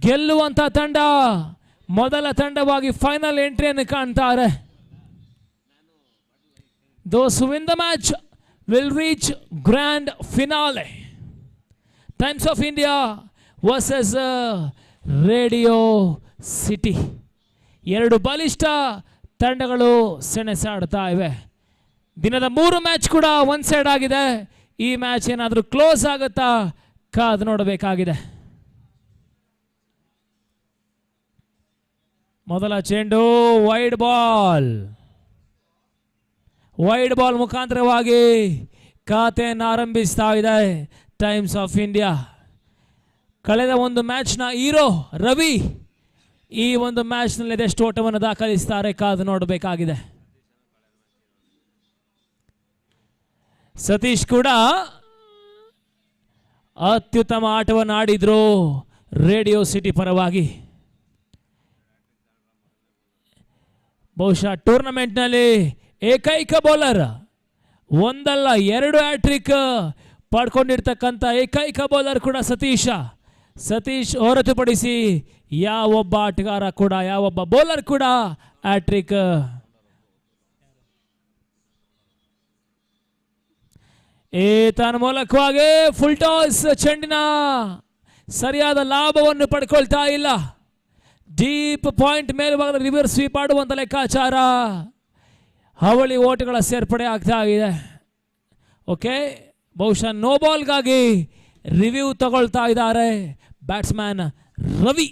ಗೆಲ್ಲುವಂತ ತಂಡ ಮೊದಲ ತಂಡವಾಗಿ ಫೈನಲ್ ಎಂಟ್ರಿಯನ್ನು ಕಾಣ್ತಾರೆ. Those who win the match will reach grand finale. Times of India versus Radio City. ಎರಡು ಬಲಿಷ್ಠ ತಂಡಗಳು ಸೆಣಸಾಡ್ತಾ ಇವೆ. ದಿನದ 3 ಮ್ಯಾಚ್ ಕೂಡ ಒನ್ ಸೈಡ್ ಆಗಿದೆ. ಈ ಮ್ಯಾಚ್ ಏನಾದರೂ ಕ್ಲೋಸ್ ಆಗುತ್ತಾ ಕಾದು ನೋಡಬೇಕಾಗಿದೆ. ಮೊದಲ ಚೆಂಡು ವೈಡ್ ಬಾಲ್ ಮುಖಾಂತರವಾಗಿ ಖಾತೆಯನ್ನು ಆರಂಭಿಸ್ತಾ ಇದೆ ಟೈಮ್ಸ್ ಆಫ್ ಇಂಡಿಯಾ. ಕಳೆದ ಒಂದು ಮ್ಯಾಚ್ನ ಹೀರೋ ರವಿ ಈ ಒಂದು ಮ್ಯಾಚ್ನಲ್ಲಿ ಎಷ್ಟು ಓಟವನ್ನು ದಾಖಲಿಸ್ತಾರೆ ಕಾದು ನೋಡಬೇಕಾಗಿದೆ. ಸತೀಶ್ ಕೂಡ ಅತ್ಯುತ್ತಮ ಆಟವನ್ನು ಆಡಿದ್ರು ರೇಡಿಯೋ ಸಿಟಿ ಪರವಾಗಿ. ಬಹುಶಃ ಟೂರ್ನಮೆಂಟ್ನಲ್ಲಿ ಏಕೈಕ ಬೌಲರ್, ಒಂದಲ್ಲ 2 ಹ್ಯಾಟ್ರಿಕ್ ಪಡ್ಕೊಂಡಿರ್ತಕ್ಕಂಥ ಏಕೈಕ ಬೌಲರ್ ಕೂಡ ಸತೀಶ್ ಹೊರತುಪಡಿಸಿ ಯಾವೊಬ್ಬ ಆಟಗಾರ ಕೂಡ ಯಾವೊಬ್ಬ ಬೌಲರ್ ಕೂಡ ಹ್ಯಾಟ್ರಿಕ್. ತನ್ನ ಮೂಲಕವಾಗಿ ಫುಲ್ ಟಾಸ್ ಚೆಂಡಿನ ಸರಿಯಾದ ಲಾಭವನ್ನು ಪಡ್ಕೊಳ್ತಾ ಇಲ್ಲ. ಡೀಪ್ ಪಾಯಿಂಟ್ ಮೇಲ್ಭಾಗದ ರಿವರ್ಸ್ ಸ್ವೀಪ್ ಆಡುವಂತ ಲೆಕ್ಕಾಚಾರ. ಹಾವಳಿ ಓಟುಗಳ ಸೇರ್ಪಡೆ ಆಗ್ತಾ ಇದೆ. ಓಕೆ, ಬಹುಶಃ ನೋ ಬಾಲ್ಗಾಗಿ ರಿವ್ಯೂ ತಗೊಳ್ತಾ ಇದ್ದಾರೆ batsman Ravi.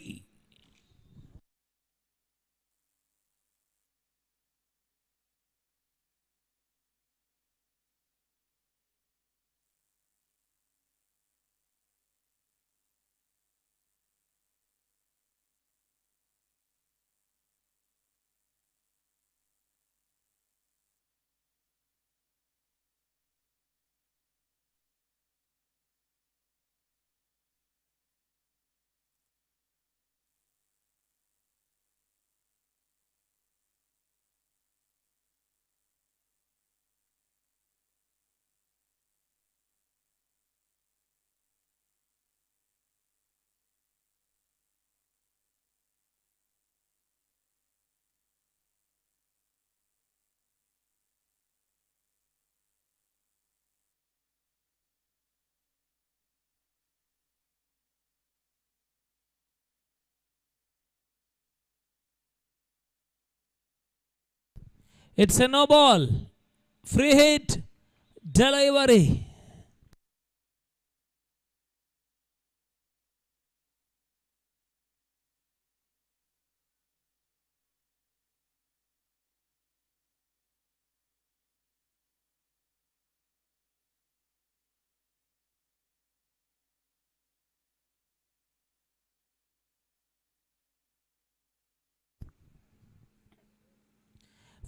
It's a no ball. Free hit. Delivery.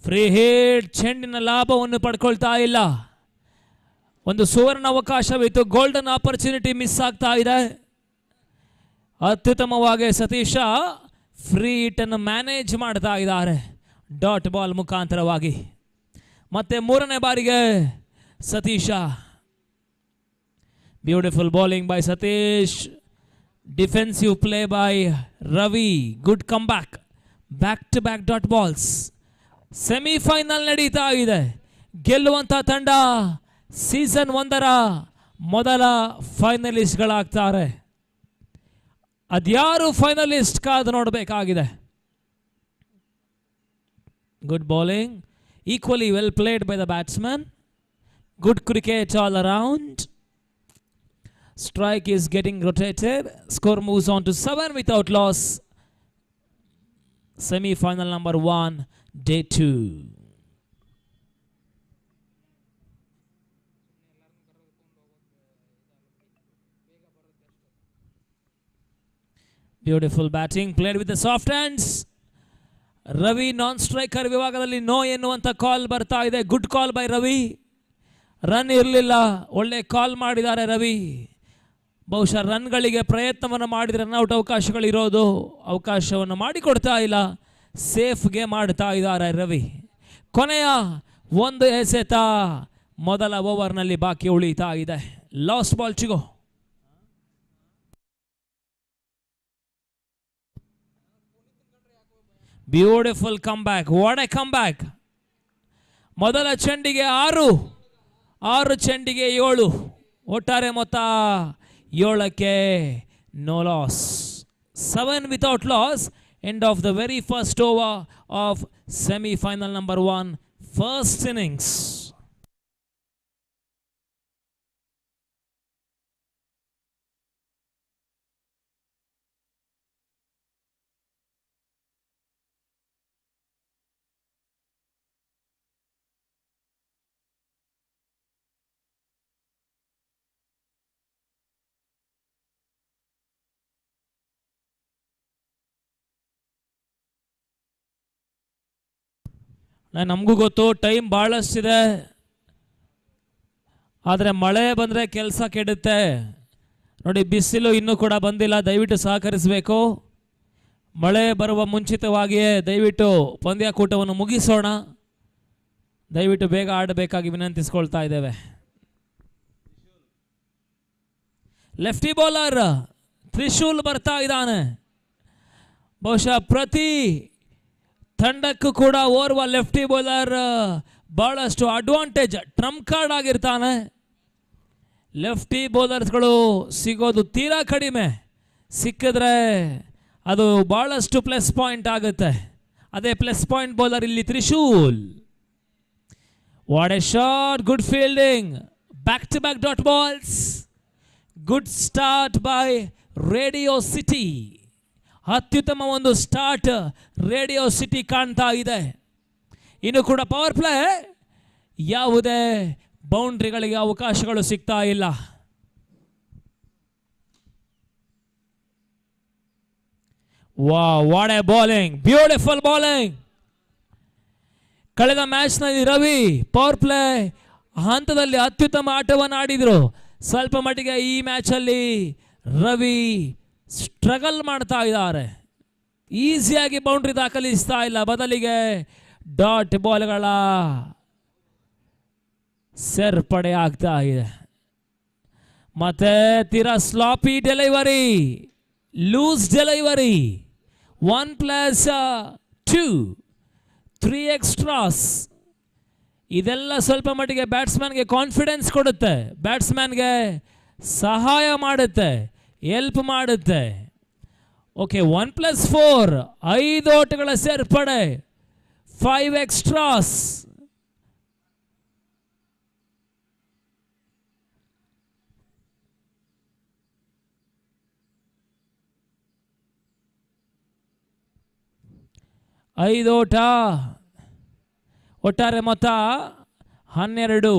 Free hit ಚೆಂಡಿನ ಲಾಭವನ್ನು ಪಡ್ಕೊಳ್ತಾ ಇಲ್ಲ. ಒಂದು ಸುವರ್ಣ ಅವಕಾಶವಿತ್ತು, ಗೋಲ್ಡನ್ ಆಪರ್ಚುನಿಟಿ ಮಿಸ್ ಆಗ್ತಾ ಇದೆ. ಅತ್ಯುತ್ತಮವಾಗಿ ಸತೀಶ ಫ್ರೀ ಹಿಟ್ ಅನ್ನು ಮ್ಯಾನೇಜ್ ಮಾಡ್ತಾ ಇದ್ದಾರೆ ಡಾಟ್ ಬಾಲ್ ಮುಖಾಂತರವಾಗಿ. ಮತ್ತೆ 3ನೇ ಬಾರಿಗೆ Satish. Beautiful bowling by Satish, defensive play by Ravi. Good come back to back dot balls. Semifinal ನಡೀತಾ ಇದೆ. ಗೆಲ್ಲುವಂತ ತಂಡ ಸೀಸನ್ 1ರ ಮೊದಲ ಫೈನಲಿಸ್ಟ್ಗಳಾಗ್ತಾರೆ. ಅದ್ಯಾರು ಫೈನಲಿಸ್ಟ್ ಕಾದು ನೋಡಬೇಕಾಗಿದೆ. Good bowling, equally well played by the batsman. Good cricket all around. Strike is getting rotated. Score moves on to 7 without loss. Semi-final number 1, day 2. Beautiful batting played with the soft hands. Ravi non-striker ವಿಭಾಗದಲ್ಲಿ no ಎನ್ನುವಂತ ಕಾಲ್ ಬರ್ತಾ ಇದೆ. Good call by Ravi. Run ಇರಲಿಲ್ಲ, ಒಳ್ಳೆ ಕಾಲ್ ಮಾಡಿದ್ದಾರೆ ರವಿ. ಬಹುಶಃ ರನ್ಗಳಿಗೆ ಪ್ರಯತ್ನವನ್ನು ಮಾಡಿದರೆ ರನ್ಔಟ್ ಅವಕಾಶಗಳಿರೋದು, ಅವಕಾಶವನ್ನು ಮಾಡಿಕೊಡ್ತಾ ಇಲ್ಲ. ಸೇಫ್ಗೆ ಮಾಡ್ತಾ ಇದ್ದಾರೆ ರವಿ. ಕೊನೆಯ ಒಂದು ಎಸೆತ ಮೊದಲ ಓವರ್ನಲ್ಲಿ ಬಾಕಿ ಉಳಿತಾ ಇದೆ. ಲಾಸ್ಟ್ ಬಾಲ್ ಚಿಗೋ. Beautiful come back. What a come back. ಮೊದಲ ಚೆಂಡಿಗೆ 6 ಚೆಂಡಿಗೆ 7, ಒಟ್ಟಾರೆ ಮೊತ್ತ 7ಕ್ಕೆ no loss. 7 without loss. End of the very first over of semi-final number 1, first innings. ನಮಗೂ ಗೊತ್ತು ಟೈಮ್ ಭಾಳಷ್ಟಿದೆ, ಆದರೆ ಮಳೆ ಬಂದರೆ ಕೆಲಸ ಕೆಡುತ್ತೆ. ನೋಡಿ, ಬಿಸಿಲು ಇನ್ನೂ ಕೂಡ ಬಂದಿಲ್ಲ, ದಯವಿಟ್ಟು ಸಹಕರಿಸಬೇಕು. ಮಳೆ ಬರುವ ಮುಂಚಿತವಾಗಿಯೇ ದಯವಿಟ್ಟು ಪಂದ್ಯಾಕೂಟವನ್ನು ಮುಗಿಸೋಣ. ದಯವಿಟ್ಟು ಬೇಗ ಆಡಬೇಕಾಗಿ ವಿನಂತಿಸ್ಕೊಳ್ತಾ ಇದ್ದೇವೆ. ಲೆಫ್ಟಿ ಬೌಲರ್ ತ್ರಿಶೂಲ್ ಬರ್ತಾ ಇದ್ದಾನೆ. ಬಹುಶಃ ಪ್ರತಿ ತಂಡಕ್ಕೂ ಕೂಡ ಓರ್ವ ಲೆಫ್ಟಿ ಬೌಲರ್ ಬಹಳಷ್ಟು ಅಡ್ವಾಂಟೇಜ್, ಟ್ರಂಪ್ ಕಾರ್ಡ್ ಆಗಿರ್ತಾನೆ. ಲೆಫ್ಟಿ ಬೌಲರ್ಸ್ಗಳು ಸಿಗೋದು ತೀರಾ ಕಡಿಮೆ, ಸಿಕ್ಕಿದ್ರೆ ಅದು ಬಹಳಷ್ಟು ಪ್ಲಸ್ ಪಾಯಿಂಟ್ ಆಗುತ್ತೆ. ಅದೇ ಪ್ಲಸ್ ಪಾಯಿಂಟ್ ಬೌಲರ್ ಇಲ್ಲಿ Trishul. What a shot, good fielding, back to back dot balls. Good start by Radio City. ಅತ್ಯುತ್ತಮ ಒಂದು ಸ್ಟಾರ್ಟ್ ರೇಡಿಯೋ ಸಿಟಿ ಕಾಣ್ತಾ ಇದೆ. ಇನ್ನು ಕೂಡ ಪವರ್ ಪ್ಲೇ, ಯಾವುದೇ ಬೌಂಡ್ರಿಗಳಿಗೆ ಅವಕಾಶಗಳು ಸಿಗ್ತಾ ಇಲ್ಲ. What A bowling, beautiful bowling. ಕಳೆದ ಮ್ಯಾಚ್ನಲ್ಲಿ ರವಿ ಪವರ್ ಪ್ಲೇ ಹಂತದಲ್ಲಿ ಅತ್ಯುತ್ತಮ ಆಟವನ್ನು ಆಡಿದ್ರು. ಸ್ವಲ್ಪ ಮಟ್ಟಿಗೆ ಈ ಮ್ಯಾಚಲ್ಲಿ ರವಿ ಸ್ಟ್ರಗಲ್ ಮಾಡ್ತಾ ಇದ್ದಾರೆ. ಈಸಿಯಾಗಿ ಬೌಂಡ್ರಿ ದಾಖಲಿಸ್ತಾ ಇಲ್ಲ, ಬದಲಿಗೆ ಡಾಟ್ ಬಾಲ್ಗಳ ಸೇರ್ಪಡೆ ಆಗ್ತಾ ಇದೆ. ಮತ್ತೆ ತೀರಾ ಸ್ಲಾಪಿ ಡೆಲಿವರಿ, ಲೂಸ್ ಡೆಲಿವರಿ, 1+2, 3 ಎಕ್ಸ್ಟ್ರಾಸ್. ಇದೆಲ್ಲ ಸ್ವಲ್ಪ ಮಟ್ಟಿಗೆ ಬ್ಯಾಟ್ಸ್ಮನ್ಗೆ ಕಾನ್ಫಿಡೆನ್ಸ್ ಕೊಡುತ್ತೆ, ಬ್ಯಾಟ್ಸ್ಮನ್ಗೆ ಸಹಾಯ ಮಾಡುತ್ತೆ, ಹೆಲ್ಪ್ ಮಾಡುತ್ತೆ. ಓಕೆ, 1+4, 5 ಓಟಗಳ ಸೇರ್ಪಡೆ, 5 ಎಕ್ಸ್ಟ್ರಾಸ್. ಐದು ಓಟ, ಒಟ್ಟಾರೆ ಮೊತ್ತ 12.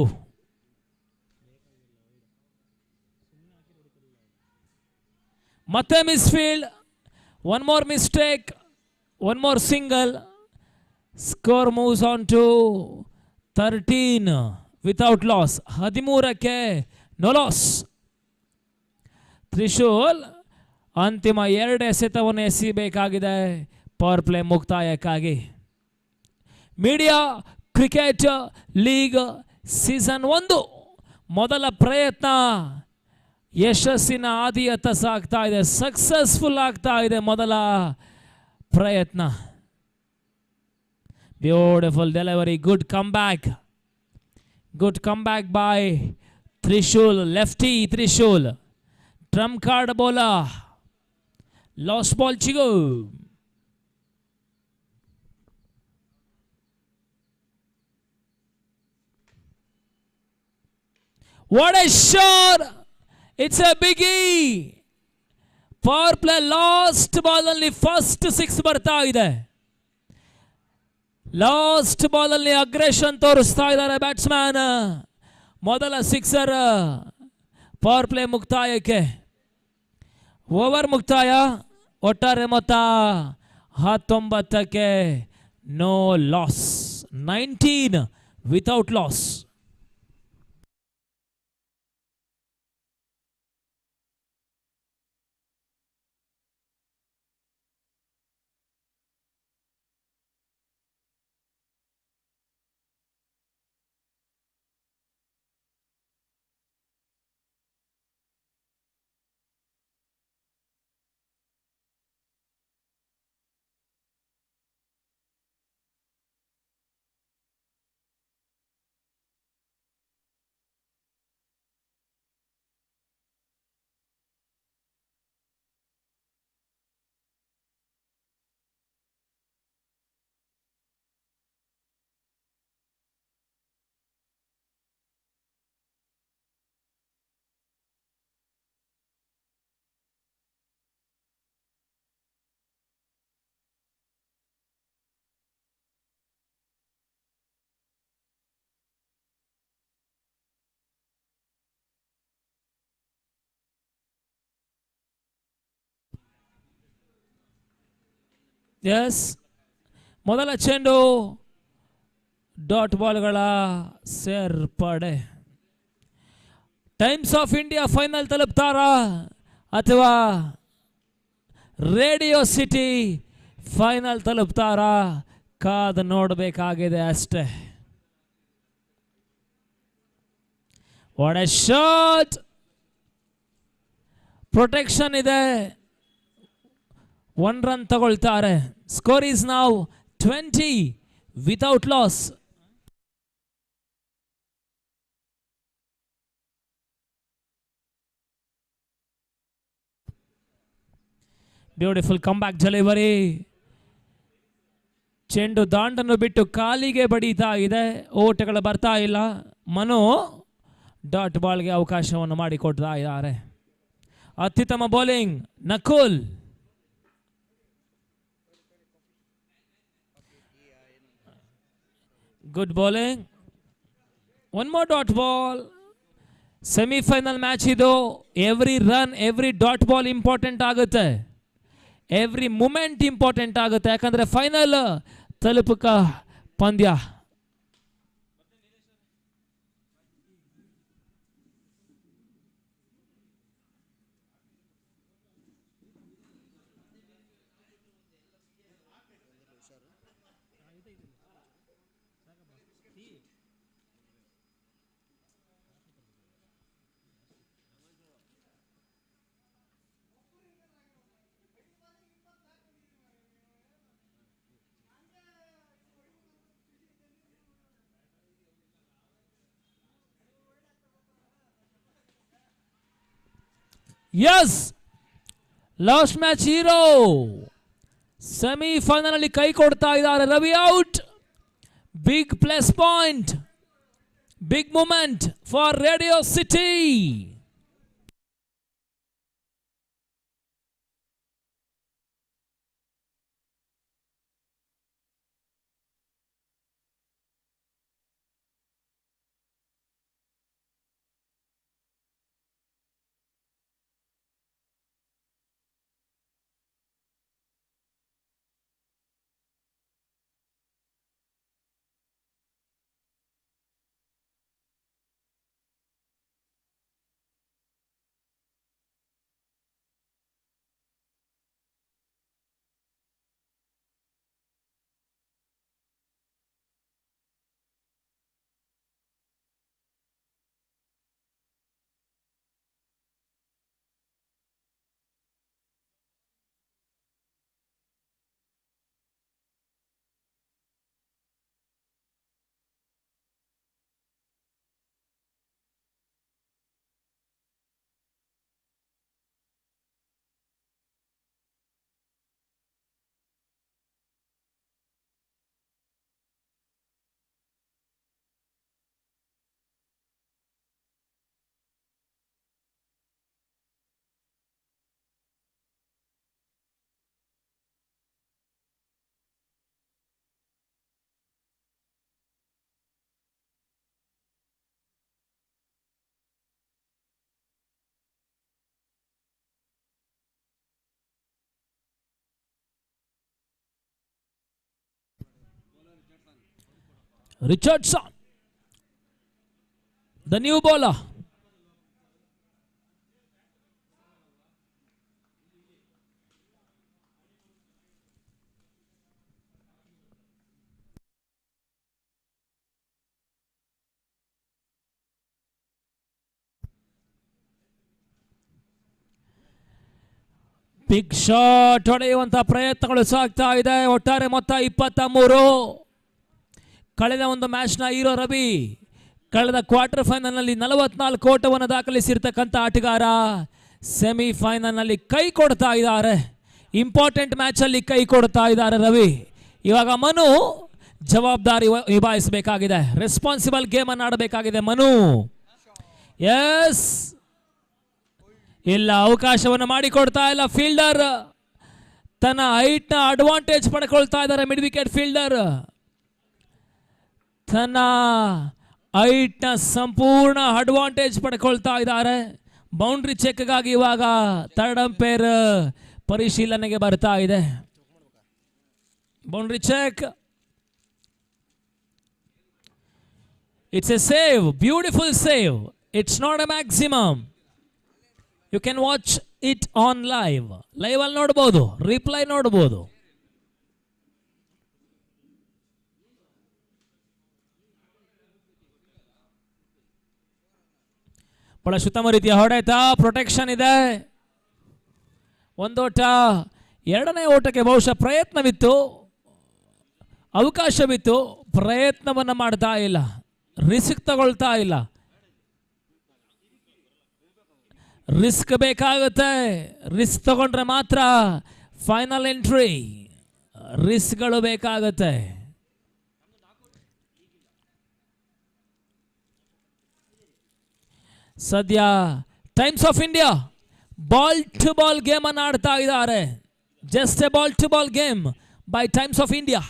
ಮತ್ತೆ ಮಿಸ್ಫೀಲ್ಡ್, 1 more mistake, 1 more single. Score moves on to 13 without loss. 13ಕ್ಕೆ ನೋ ಲಾಸ್. ತ್ರಿಶೂಲ್ ಅಂತಿಮ 2 ಎಸೆತವನ್ನು ಎಸೆಯಬೇಕಾಗಿದೆ ಪವರ್ ಪ್ಲೇ ಮುಕ್ತಾಯಕ್ಕಾಗಿ. ಮೀಡಿಯಾ ಕ್ರಿಕೆಟ್ ಲೀಗ್ ಸೀಸನ್ 1 ಮೊದಲ ಪ್ರಯತ್ನ ಯಶಸ್ಸಿನ ಹಾದಿಯತ್ತ ಸಾಗ್ತಾ ಇದೆ, ಸಕ್ಸಸ್ಫುಲ್ ಆಗ್ತಾ ಇದೆ ಮೊದಲ ಪ್ರಯತ್ನ. Beautiful delivery, good come back, good come back by Trishul, lefty Trishul. Trump card bowler, last ball ಚಿಗು. What a shot! It's a biggie. Power play last ball ಅಲ್ಲಿ ಫಸ್ಟ್ 6 ಬರ್ತಾ ಇದೆ. ಲಾಸ್ಟ್ ಬಾಲ್ ಅಲ್ಲಿ ಅಗ್ರೆಷನ್ ತೋರಿಸ್ತಾ ಇದ್ದಾರೆ ಬ್ಯಾಟ್ಸ್ಮನ್. ಮೊದಲ 6 ಪವರ್ ಪ್ಲೇ ಮುಕ್ತಾಯಕ್ಕೆ. Over ಮುಕ್ತಾಯ, ಒಟ್ಟಾರೆ ಮೊತ್ತ 19ಕ್ಕೆ no loss, 19 without loss. Yes, ಮೊದಲ ಚೆಂಡು ಡಾಟ್ ಬಾಲ್ಗಳ ಸೇರ್ಪಡೆ. ಟೈಮ್ಸ್ ಆಫ್ ಇಂಡಿಯಾ ಫೈನಲ್ ತಲುಪ್ತಾರಾ ಅಥವಾ ರೇಡಿಯೋ ಸಿಟಿ ಫೈನಲ್ ತಲುಪ್ತಾರಾ? ಕಾದು ನೋಡಬೇಕಾಗಿದೆ ಅಷ್ಟೇ. What a shot! ಪ್ರೊಟೆಕ್ಷನ್ ಇದೆ, 1 ರನ್ ತಗೊಳ್ತಾರೆ. Score is now 20 without loss. Beautiful comeback delivery. ಚೆಂಡು ದಾಂಡನ್ನು ಬಿಟ್ಟು ಕಾಲಿಗೆ ಬಡೀತಾ ಇದೆ, ಓಟಗಳು ಬರ್ತಾ ಇಲ್ಲ. ಮನು ಡಾಟ್ ಬಾಲ್ಗೆ ಅವಕಾಶವನ್ನು ಮಾಡಿಕೊಡ್ತಾ ಇದ್ದಾರೆ. ಅತ್ಯುತ್ತಮ bowling Nakul. Good bowling. 1 more dot ball. Semifinal match ಇದು. Every run, every dot ball important ಆಗುತ್ತೆ, ಎವ್ರಿ ಮೂಮೆಂಟ್ ಇಂಪಾರ್ಟೆಂಟ್ ಆಗುತ್ತೆ. ಯಾಕಂದ್ರೆ ಫೈನಲ್ ತಲುಪಕ ಪಂದ್ಯ. Yes, last match hero semifinal ಅಲ್ಲಿ ಕೈ ಕೊಡ್ತಾ ಇದ್ದಾರೆ. Ravi out. Big plus point, big moment for radio City. Richardson, the new bowler. Big shot ಹೊಡೆಯುವಂತಹ ಪ್ರಯತ್ನಗಳು ಸಾಗ್ತಾ ಇದೆ. ಒಟ್ಟಾರೆ ಮೊತ್ತ 23. ಕಳೆದ ಒಂದು ಮ್ಯಾಚ್ನ ಹೀರೋ ರವಿ ಕಳೆದ ಕ್ವಾರ್ಟರ್ ಫೈನಲ್ನಲ್ಲಿ 44 ಓಟವನ್ನು ದಾಖಲಿಸಿರ್ತಕ್ಕಂಥ ಆಟಗಾರ ಸೆಮಿಫೈನಲ್ನಲ್ಲಿ ಕೈ ಕೊಡ್ತಾ ಇದ್ದಾರೆ. ಇಂಪಾರ್ಟೆಂಟ್ ಮ್ಯಾಚಲ್ಲಿ ಕೈ ಕೊಡ್ತಾ ಇದ್ದಾರೆ ರವಿ. ಇವಾಗ ಮನು ಜವಾಬ್ದಾರಿ ನಿಭಾಯಿಸಬೇಕಾಗಿದೆ, ರೆಸ್ಪಾನ್ಸಿಬಲ್ ಗೇಮ್ ಅನ್ನು ಆಡಬೇಕಾಗಿದೆ ಮನು. ಎಸ್, ಇಲ್ಲ, ಅವಕಾಶವನ್ನು ಮಾಡಿಕೊಡ್ತಾ ಇಲ್ಲ ಫೀಲ್ಡರ್. ತನ್ನ ಹೈಟ್ ನ ಅಡ್ವಾಂಟೇಜ್ ಪಡ್ಕೊಳ್ತಾ ಇದ್ದಾರೆ ಮಿಡ್ ವಿಕೆಟ್ ಫೀಲ್ಡರ್. ತನ್ನ ಹೈಟ್ ನ ಸಂಪೂರ್ಣ ಅಡ್ವಾಂಟೇಜ್ ಪಡ್ಕೊಳ್ತಾ ಇದ್ದಾರೆ. ಬೌಂಡ್ರಿ ಚೆಕ್ಗಾಗಿ ಇವಾಗ ಥರ್ಡ್ ಅಂಪೈರ್ ಪರಿಶೀಲನೆಗೆ ಬರ್ತಾ ಇದೆ. Boundary check. It's a save. Beautiful save. It's not a maximum. You can watch it on live. Live ಅಲ್ಲಿ ನೋಡಬಹುದು, ರಿಪ್ಲೈ ನೋಡಬಹುದು. ಬಹಳ ಉತ್ತಮ ರೀತಿಯ ಹೊಡೆತ, ಪ್ರೊಟೆಕ್ಷನ್ ಇದೆ. ಒಂದೋಟ, ಎರಡನೇ ಓಟಕ್ಕೆ ಬಹುಶಃ ಪ್ರಯತ್ನವಿತ್ತು, ಅವಕಾಶವಿತ್ತು, ಪ್ರಯತ್ನವನ್ನು ಮಾಡ್ತಾ ಇಲ್ಲ, ರಿಸ್ಕ್ ತಗೊಳ್ತಾ ಇಲ್ಲ. ರಿಸ್ಕ್ ಬೇಕಾಗುತ್ತೆ, ರಿಸ್ಕ್ ತಗೊಂಡ್ರೆ ಮಾತ್ರ ಫೈನಲ್ ಎಂಟ್ರಿ. ರಿಸ್ಕ್ಗಳು ಬೇಕಾಗುತ್ತೆ. ಸದ್ಯ Times of India ball to ball game ಅನ್ನು ಆಡ್ತಾ ಇದ್ದಾರೆ. Just a ball to ball game by Times of India.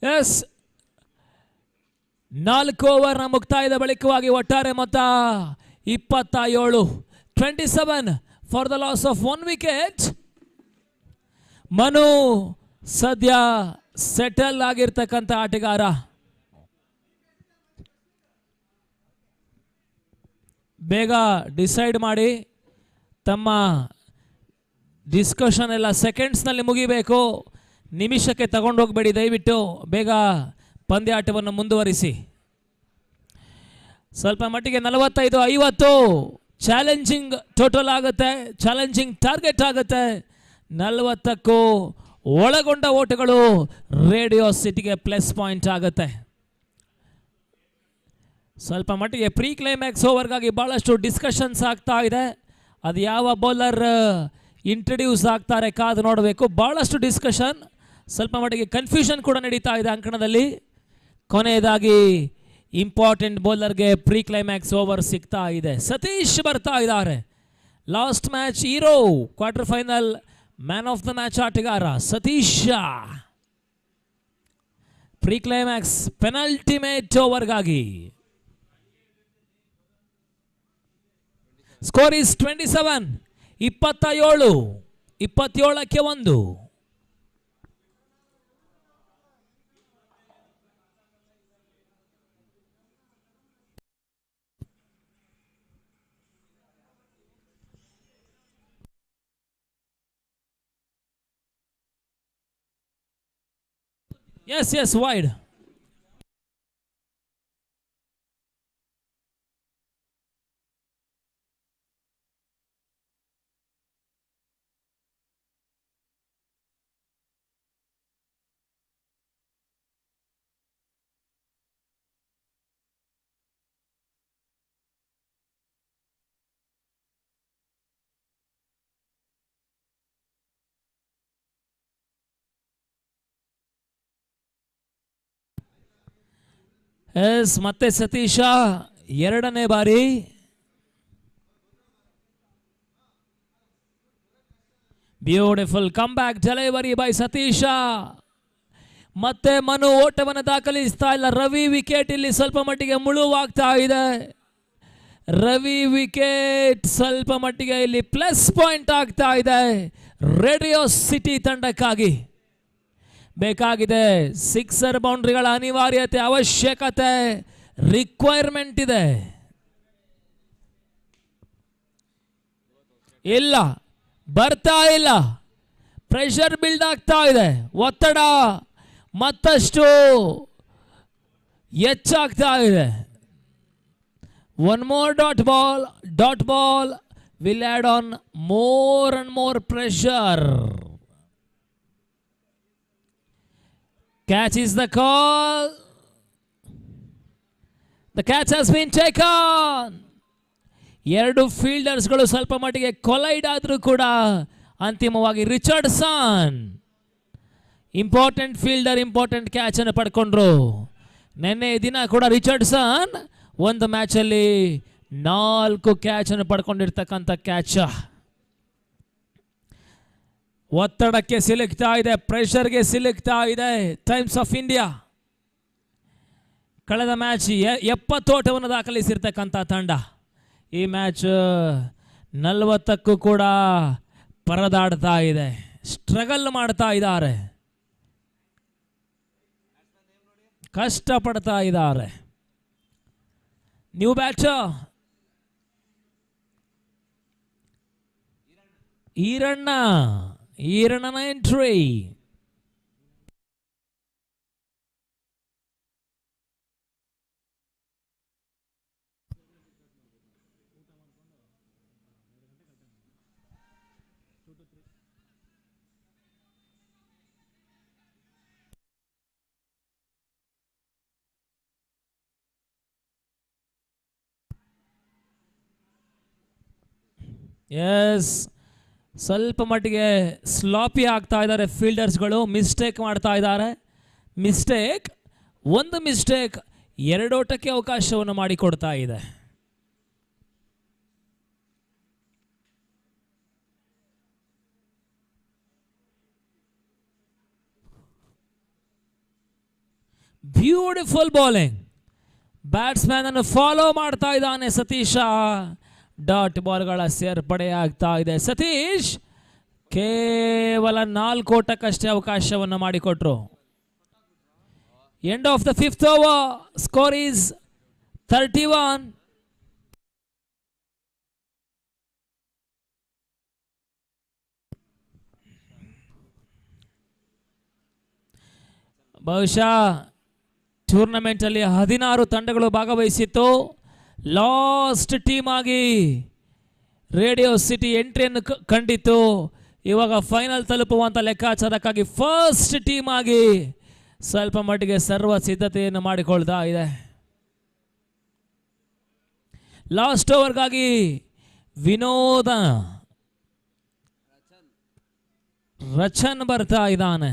Yes, 4 ಓವರ್ನ ಮುಕ್ತಾಯದ ಬಳಿಕವಾಗಿ ಒಟ್ಟಾರೆ ಮೊತ್ತ 27. 27 for the loss of 1 wicket. Manu ಸದ್ಯ ಸೆಟಲ್ ಆಗಿರ್ತಕ್ಕಂಥ ಆಟಗಾರ. ಬೇಗ ಡಿಸೈಡ್ ಮಾಡಿ, ತಮ್ಮ ಡಿಸ್ಕಷನ್ ಎಲ್ಲ ಸೆಕೆಂಡ್ಸ್ನಲ್ಲಿ ಮುಗಿಬೇಕು. ನಿಮಿಷಕ್ಕೆ ತಗೊಂಡೋಗ್ಬೇಡಿ, ದಯವಿಟ್ಟು ಬೇಗ ಪಂದ್ಯಾಟವನ್ನು ಮುಂದುವರಿಸಿ. ಸ್ವಲ್ಪ ಮಟ್ಟಿಗೆ 45-50 ಚಾಲೆಂಜಿಂಗ್ ಟೋಟಲ್ ಆಗುತ್ತೆ, ಚಾಲೆಂಜಿಂಗ್ ಟಾರ್ಗೆಟ್ ಆಗುತ್ತೆ. 40ಕ್ಕೂ ಒಳಗೊಂಡ ಓಟಗಳು ರೇಡಿಯೋ ಸಿಟಿಗೆ ಪ್ಲಸ್ ಪಾಯಿಂಟ್ ಆಗುತ್ತೆ. ಸ್ವಲ್ಪ ಮಟ್ಟಿಗೆ ಪ್ರೀ ಕ್ಲೈಮ್ಯಾಕ್ಸ್ ಓವರ್ಗಾಗಿ ಭಾಳಷ್ಟು ಡಿಸ್ಕಷನ್ಸ್ ಆಗ್ತಾ ಇದೆ. ಅದು ಯಾವ ಬೌಲರ್ ಇಂಟ್ರಡ್ಯೂಸ್ ಆಗ್ತಾರೆ ಕಾದು ನೋಡಬೇಕು. ಭಾಳಷ್ಟು ಡಿಸ್ಕಷನ್, ಸ್ವಲ್ಪ ಮಟ್ಟಿಗೆ ಕನ್ಫ್ಯೂಷನ್ ಕೂಡ ನಡೀತಾ ಇದೆ ಅಂಕಣದಲ್ಲಿ. ಕೊನೆಯದಾಗಿ ಇಂಪಾರ್ಟೆಂಟ್ ಬೌಲರ್ಗೆ ಪ್ರೀ ಕ್ಲೈಮ್ಯಾಕ್ಸ್ ಓವರ್ ಸಿಗ್ತಾ ಇದೆ. ಸತೀಶ್ ಬರ್ತಾ ಇದ್ದಾರೆ. Last match hero, quarter final man of the match ಆಟಗಾರ ಸತೀಶ್. ಪ್ರೀ ಕ್ಲೈಮ್ಯಾಕ್ಸ್ ಪೆನಲ್ಟಿಮೇಟ್ ಓವರ್ಗಾಗಿ. Score is 27. 27. 27ಕ್ಕೆ 1. Yes, wide. ಎಸ್, ಮತ್ತೆ ಸತೀಶ ಎರಡನೇ ಬಾರಿ. Beautiful come back delivery by Satish. ಮತ್ತೆ ಮನು ಓಟವನ್ನು ದಾಖಲಿಸ್ತಾ ಇಲ್ಲ. ರವಿ ವಿಕೆಟ್ ಇಲ್ಲಿ ಸ್ವಲ್ಪ ಮಟ್ಟಿಗೆ ಮುಳುವಾಗ್ತಾ ಇದೆ. ರವಿ ವಿಕೆಟ್ ಸ್ವಲ್ಪ ಮಟ್ಟಿಗೆ ಇಲ್ಲಿ ಪ್ಲಸ್ ಪಾಯಿಂಟ್ ಆಗ್ತಾ ಇದೆ ರೇಡಿಯೋ ಸಿಟಿ ತಂಡಕ್ಕಾಗಿ. ಬೇಕಾಗಿದೆ ಸಿಕ್ಸರ್ ಬೌಂಡ್ರಿಗಳ ಅನಿವಾರ್ಯತೆ, ಅವಶ್ಯಕತೆ, ರಿಕ್ವೈರ್ಮೆಂಟ್ ಇದೆ. ಇಲ್ಲ, ಬರ್ತಾ ಇಲ್ಲ. ಪ್ರೆಷರ್ ಬಿಲ್ಡ್ ಆಗ್ತಾ ಇದೆ, ಒತ್ತಡ ಮತ್ತಷ್ಟು ಹೆಚ್ಚಾಗ್ತಾ ಇದೆ. One more dot ball will add on more and more pressure. Catch is the call. The catch has been taken. ಎರಡು ಫೀಲ್ಡರ್ಸ್ಗಳು ಸ್ವಲ್ಪ ಮಟ್ಟಿಗೆ ಕೊಲೈಡ್ ಆದರೂ ಕೂಡ ಅಂತಿಮವಾಗಿ Richardson important fielder important catch ಅನ್ನು ಪಡ್ಕೊಂಡ್ರು. ನಿನ್ನೆ ದಿನ ಕೂಡ ರಿಚರ್ಡ್ಸನ್ ಒಂದು ಮ್ಯಾಚಲ್ಲಿ 4 ಕ್ಯಾಚ್ ಅನ್ನು ಪಡ್ಕೊಂಡಿರ್ತಕ್ಕಂಥ ಕ್ಯಾಚ್. ಒತ್ತಡಕ್ಕೆ ಸಿಲುಕ್ತಾ ಇದೆ, ಪ್ರೆಷರ್ಗೆ ಸಿಲುಕ್ತಾ ಇದೆ ಟೈಮ್ಸ್ ಆಫ್ ಇಂಡಿಯಾ. ಕಳೆದ ಮ್ಯಾಚ್ 70 ಓಟವನ್ನು ದಾಖಲಿಸಿರ್ತಕ್ಕಂಥ ತಂಡ. ಈ ಮ್ಯಾಚ್ 40ಕ್ಕೂ ಕೂಡ ಪರದಾಡ್ತಾ ಇದೆ, ಸ್ಟ್ರಗಲ್ ಮಾಡ್ತಾ ಇದ್ದಾರೆ, ಕಷ್ಟಪಡ್ತಾ ಇದ್ದಾರೆ. ನ್ಯೂ ಬ್ಯಾಟರ್ ಈರಣ್ಣನ ಎಂಟ್ರಿ. ಎಸ್, ಸ್ವಲ್ಪ ಮಟ್ಟಿಗೆ ಸ್ಲಾಪಿ ಆಗ್ತಾ ಇದ್ದಾರೆ ಫೀಲ್ಡರ್ಸ್ಗಳು, ಮಿಸ್ಟೇಕ್ ಮಾಡ್ತಾ ಇದ್ದಾರೆ. ಒಂದು ಮಿಸ್ಟೇಕ್ 2 ಓಟಕ್ಕೆ ಅವಕಾಶವನ್ನು ಮಾಡಿಕೊಡ್ತಾ ಇದೆ. Beautiful bowling. ಬ್ಯಾಟ್ಸ್ಮನ್ ಅನ್ನು ಫಾಲೋ ಮಾಡ್ತಾ ಇದ್ದಾನೆ ಸತೀಶ. ಡಾಟ್ ಬಾಲ್ಗಳ ಸೇರ್ಪಡೆ ಆಗ್ತಾ ಇದೆ. ಸತೀಶ್ ಕೇವಲ 4 ಓಟಕ್ಕಷ್ಟೇ ಅವಕಾಶವನ್ನು ಮಾಡಿಕೊಟ್ರು. End of the 5th over, score is 31. ಬಹುಶಃ ಟೂರ್ನಮೆಂಟ್ ಅಲ್ಲಿ 16 ತಂಡಗಳು ಭಾಗವಹಿಸಿತ್ತು. ಲಾಸ್ಟ್ ಟೀಮ್ ಆಗಿ ರೇಡಿಯೋ ಸಿಟಿ ಎಂಟ್ರಿಯನ್ನು ಕಂಡಿತ್ತು. ಇವಾಗ ಫೈನಲ್ ತಲುಪುವಂಥ ಲೆಕ್ಕಾಚಾರಕ್ಕಾಗಿ ಫಸ್ಟ್ ಟೀಮ್ ಆಗಿ ಸ್ವಲ್ಪ ಮಟ್ಟಿಗೆ ಸರ್ವ ಸಿದ್ಧತೆಯನ್ನು ಮಾಡಿಕೊಳ್ತಾ ಇದೆ. ಲಾಸ್ಟ್ ಓವರ್ಗಾಗಿ ವಿನೋದ ರಚನ್ ಬರ್ತಾ ಇದ್ದಾನೆ.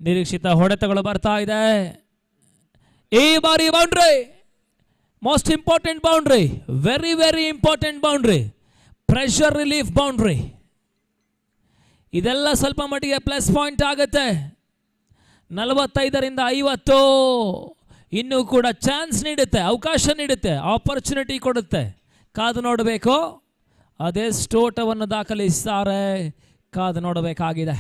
ನಿರೀಕ್ಷಿತ ಹೊಡೆತಗಳು ಬರ್ತಾ ಇದೆ. ಈ ಬಾರಿ boundary, most important boundary, very very important boundary, pressure relief boundary. ಇದೆಲ್ಲ ಸ್ವಲ್ಪ ಮಟ್ಟಿಗೆ ಪ್ಲಸ್ ಪಾಯಿಂಟ್ ಆಗುತ್ತೆ. 45ರಿಂದ 50 ಇನ್ನೂ ಕೂಡ ಚಾನ್ಸ್ ನೀಡುತ್ತೆ, ಅವಕಾಶ ನೀಡುತ್ತೆ, ಆಪರ್ಚುನಿಟಿ ಕೊಡುತ್ತೆ. ಕಾದು ನೋಡಬೇಕು. ಅದೆಷ್ಟು ಓಟವನ್ನು ದಾಖಲಿಸ್ತಾರೆ, ಕಾದು ನೋಡಬೇಕಾಗಿದೆ.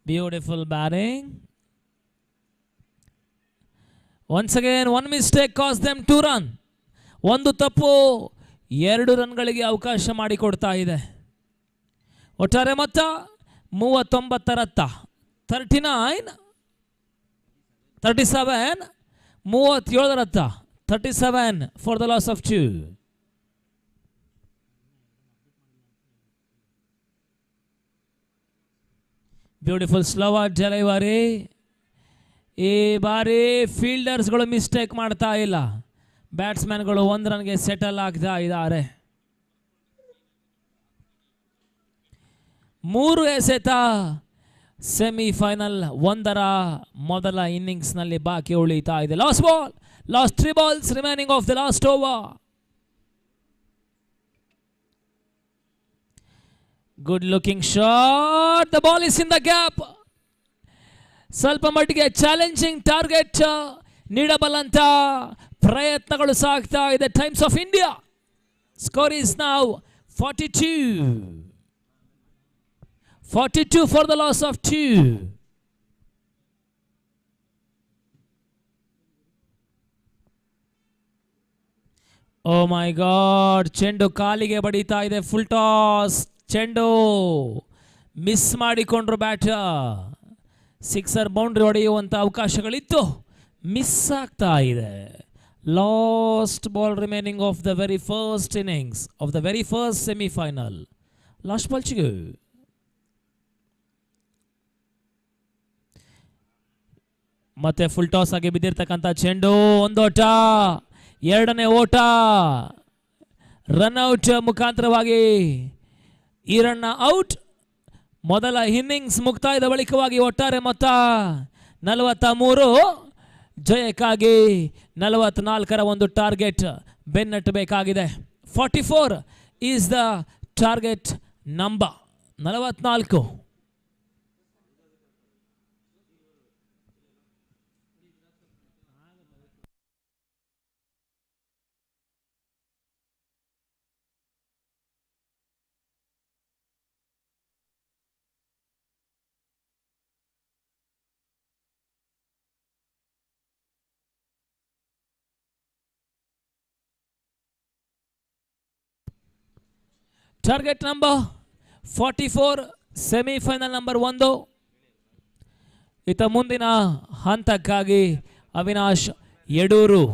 Beautiful batting. Once again, one mistake caused them to run. ಒಂದು ತಪ್ಪು 2 ರನ್ಗಳಿಗೆ ಅವಕಾಶ ಮಾಡಿಕೊಡ್ತಾ ಇದೆ. ಒಟ್ಟಾರೆ ಮೊತ್ತ 39 ರತ್ತ, 37 37 ರತ್ತ, 37 for the loss of 2. Beautiful slower delivery. ಈ ಬಾರಿ ಫೀಲ್ಡರ್ಸ್ಗಳು ಮಿಸ್ಟೇಕ್ ಮಾಡ್ತಾ ಇಲ್ಲ, ಬ್ಯಾಟ್ಸ್ಮನ್ಗಳು 1 ರನ್ಗೆ ಸೆಟಲ್ ಆಗ್ತಾ ಇದ್ದಾರೆ. 3 ಎಸೆತ ಸೆಮಿಫೈನಲ್ 1ರ ಮೊದಲ ಇನ್ನಿಂಗ್ಸ್ನಲ್ಲಿ ಬಾಕಿ ಉಳಿತಾ ಇದೆ. Last 3 balls remaining of the last over. Good looking shot. The ball is in the gap. ಸ್ವಲ್ಪ ಮಟ್ಟಿಗೆ ಚಾಲೆಂಜಿಂಗ್ ಟಾರ್ಗೆಟ್ ನೀಡಬಲ್ಲಂತ ಪ್ರಯತ್ನಗಳು ಸಾಗ್ತಾ ಇದೆ Times of India. Score is now 42 for the loss of 2. Oh my God, ಚೆಂಡು ಕಾಲಿಗೆ ಬಡಿತಾ ಇದೆ. Full toss ಚೆಂಡು ಮಿಸ್ ಮಾಡಿಕೊಂಡ್ರು ಬ್ಯಾಟರ್. 6 ಬೌಂಡ್ರಿ ಹೊಡೆಯುವಂಥ ಅವಕಾಶಗಳಿತ್ತು, ಮಿಸ್ ಆಗ್ತಾ ಇದೆ. Last ball remaining of the very first innings of the very first semifinal. Last ball ಚಿಗು. ಮತ್ತೆ ಫುಲ್ ಟಾಸ್ ಆಗಿ ಬಿದ್ದಿರ್ತಕ್ಕಂಥ ಚೆಂಡು. 1 ಓಟ, 2ನೇ ಓಟ. ರನ್ಔಟ್ ಮುಖಾಂತರವಾಗಿ ಈ ರನ್ ಔಟ್. ಮೊದಲ ಇನ್ನಿಂಗ್ಸ್ ಮುಕ್ತಾಯದ ಬಳಿಕವಾಗಿ ಒಟ್ಟಾರೆ ಮೊತ್ತ 43. ಜಯಕ್ಕಾಗಿ 44ರ ಒಂದು ಟಾರ್ಗೆಟ್ ಬೆನ್ನಟ್ಟಬೇಕಾಗಿದೆ. 44 is the target number. 44. Target number 44, semifinal number 1. ಇತ ಮುಂದಿನ ಹಂತಕ್ಕಾಗಿ ಅವಿನಾಶ್ ಯಡೂರು.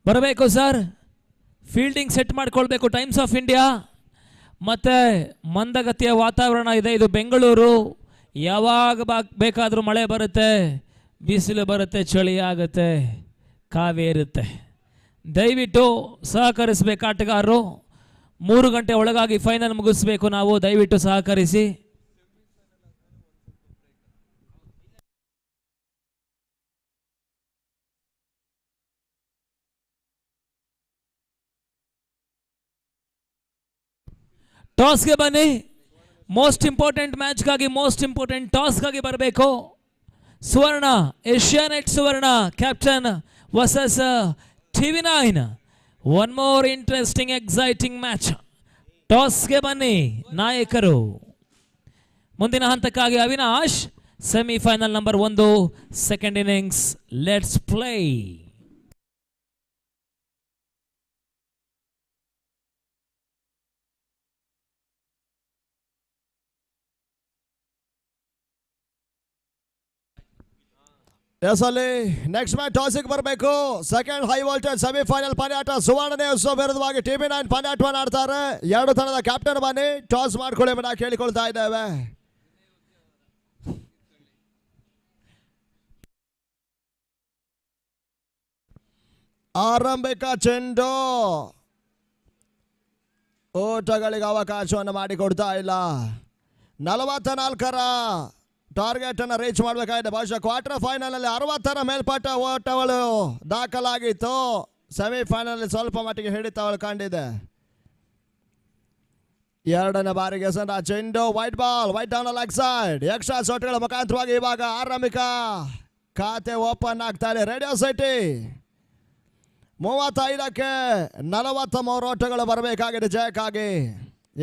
ಬರಬೇಕು ಸರ್, ಫೀಲ್ಡಿಂಗ್ ಸೆಟ್ ಮಾಡ್ಕೊಳ್ಬೇಕು. ಟೈಮ್ಸ್ ಆಫ್ ಇಂಡಿಯಾ ಮತ್ತು ಮಂದಗತಿಯ ವಾತಾವರಣ ಇದೆ. ಇದು ಬೆಂಗಳೂರು, ಯಾವಾಗ ಬೇಕಾದರೂ ಮಳೆ ಬರುತ್ತೆ, ಬಿಸಿಲು ಬರುತ್ತೆ, ಚಳಿ ಆಗುತ್ತೆ, ಕಾವೇ ಇರುತ್ತೆ. ದಯವಿಟ್ಟು ಸಹಕರಿಸಬೇಕು ಆಟಗಾರರು. 3 ಗಂಟೆ ಒಳಗಾಗಿ ಫೈನಲ್ ಮುಗಿಸ್ಬೇಕು ನಾವು. ದಯವಿಟ್ಟು ಸಹಕರಿಸಿ. ಟಾಸ್ಗೆ ಬನ್ನಿ. ಮೋಸ್ಟ್ ಇಂಪಾರ್ಟೆಂಟ್ ಮ್ಯಾಚ್ಗಾಗಿ, ಮೋಸ್ಟ್ ಇಂಪಾರ್ಟೆಂಟ್ ಟಾಸ್ಗಾಗಿ ಬರಬೇಕು. Suvarna, Asianet Suvarna captain versus TV9. One more interesting exciting match. ಟಾಸ್ಗೆ ಬನ್ನಿ ನಾಯಕರು. ಮುಂದಿನ ಹಂತಕ್ಕಾಗಿ Avinash, semifinal number 1, second innings. Let's play. Yes ಅಲ್ಲಿ ನೆಕ್ಸ್ಟ್ ಮ್ಯಾಚ್ ಟಾಸಿಗೆ ಬರಬೇಕು. ಸೆಕೆಂಡ್ ಹೈ ವೋಲ್ಟೇಜ್ ಸೆಮಿಫೈನಲ್ ಪಂದ್ಯಾಟ ಸುವರ್ಣನೇ ವಿರುದ್ಧವಾಗಿ TV9 ಪಂದ್ಯಾಟವನ್ನು ಆಡ್ತಾರೆ. 2 ತಂಡದ ಕ್ಯಾಪ್ಟನ್ ಬನ್ನಿ ಟಾಸ್ ಮಾಡ್ಕೊಳ್ಳಿ ಅಂತ ಕೇಳಿಕೊಳ್ತಾ ಇದ್ದೇವೆ. ಆರಂಭಿಕ ಚೆಂಡು ಓಟಗಳಿಗೆ ಅವಕಾಶವನ್ನು ಮಾಡಿಕೊಡ್ತಾ ಇಲ್ಲ. 44ರ ಟಾರ್ಗೆಟ್ ಅನ್ನು ರೀಚ್ ಮಾಡಬೇಕಾಗಿದೆ. ಬಹುಶಃ ಕ್ವಾರ್ಟರ್ ಫೈನಲ್ ಅಲ್ಲಿ 60ರ ಮೇಲ್ಪಟ್ಟ ಓಟಗಳು ದಾಖಲಾಗಿತ್ತು. ಸೆಮಿಫೈನಲ್ ಸ್ವಲ್ಪ ಮಟ್ಟಿಗೆ ಹಿಡಿತವಳು ಕಂಡಿದೆ. 2ನೇ ಬಾರಿಗೆ ಸಹ ಚೆಂಡು wide ball, wide down leg side. Extra ಶಾಟ್ಗಳ ಮುಖಾಂತರವಾಗಿ ಇವಾಗ ಆರಂಭಿಕ ಖಾತೆ ಓಪನ್ ಆಗ್ತಾ ಇದೆ. ರೇಡಿಯೋ ಸಿಟಿ 35ಕ್ಕೆ 43 ಓಟಗಳು ಬರಬೇಕಾಗಿದೆ ಜಯಕ್ಕಾಗಿ.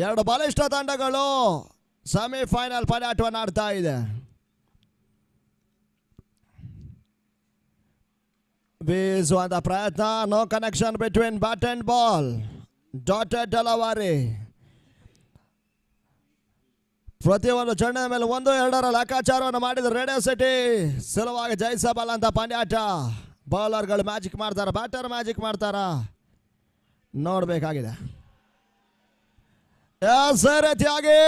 2 ಬಲಿಷ್ಠ ತಂಡಗಳು ಸೆಮಿಫೈನಲ್ ಪಂದ್ಯಾಟವನ್ನು ಆಡ್ತಾ ಇದೆ. ಬೀಸುವಂತ ಪ್ರಯತ್ನ, no connection between bat and ball. Dotted delivery. ಪ್ರತಿಯೊಂದು ಚೆಂಡಿನ ಮೇಲೆ 1-2ರ ಲೆಕ್ಕಾಚಾರವನ್ನು ಮಾಡಿದ ರೇಡಿಯೋ ಸಿಟಿ ಸುಲಭವಾಗಿ ಜಯಿಸಬಲ್ಲಂತ ಪಂದ್ಯಾಟ. ಬೌಲರ್ಗಳು ಮ್ಯಾಜಿಕ್ ಮಾಡ್ತಾರ, ಬ್ಯಾಟರ್ ಮ್ಯಾಜಿಕ್ ಮಾಡ್ತಾರ, ನೋಡಬೇಕಾಗಿದೆ. ರೀತಿಯಾಗಿ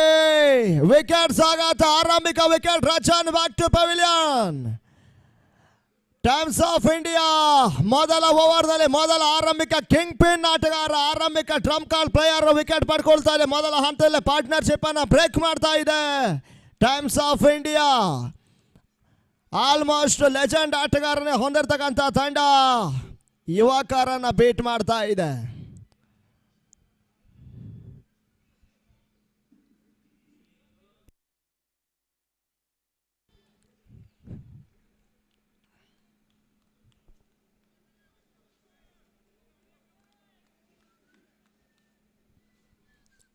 ವಿಕೆಟ್ ಸಾಗಾತ. ಆರಂಭಿಕ wicket Rachan back to pavilion. Times of India ಮೊದಲ ಓವರ್ನಲ್ಲಿ ಮೊದಲ ಆರಂಭಿಕ ಕಿಂಗ್ ಪಿನ್ ಆಟಗಾರ, ಆರಂಭಿಕ ಟ್ರಂಪ್ ಕಾರ್ಡ್ ಪ್ಲೇಯರ್ ವಿಕೆಟ್ ಪಡ್ಕೊಳ್ತಾ ಇದೆ. ಮೊದಲ ಹಂತದಲ್ಲಿ ಪಾರ್ಟ್ನರ್ಶಿಪ್ ಅನ್ನ ಬ್ರೇಕ್ ಮಾಡ್ತಾ ಇದೆ Times of India. Almost legend ಆಟಗಾರನೇ ಹೊಂದಿರತಕ್ಕಂಥ ತಂಡ ಯುವಕರನ್ನ ಬೀಟ್ ಮಾಡ್ತಾ ಇದೆ.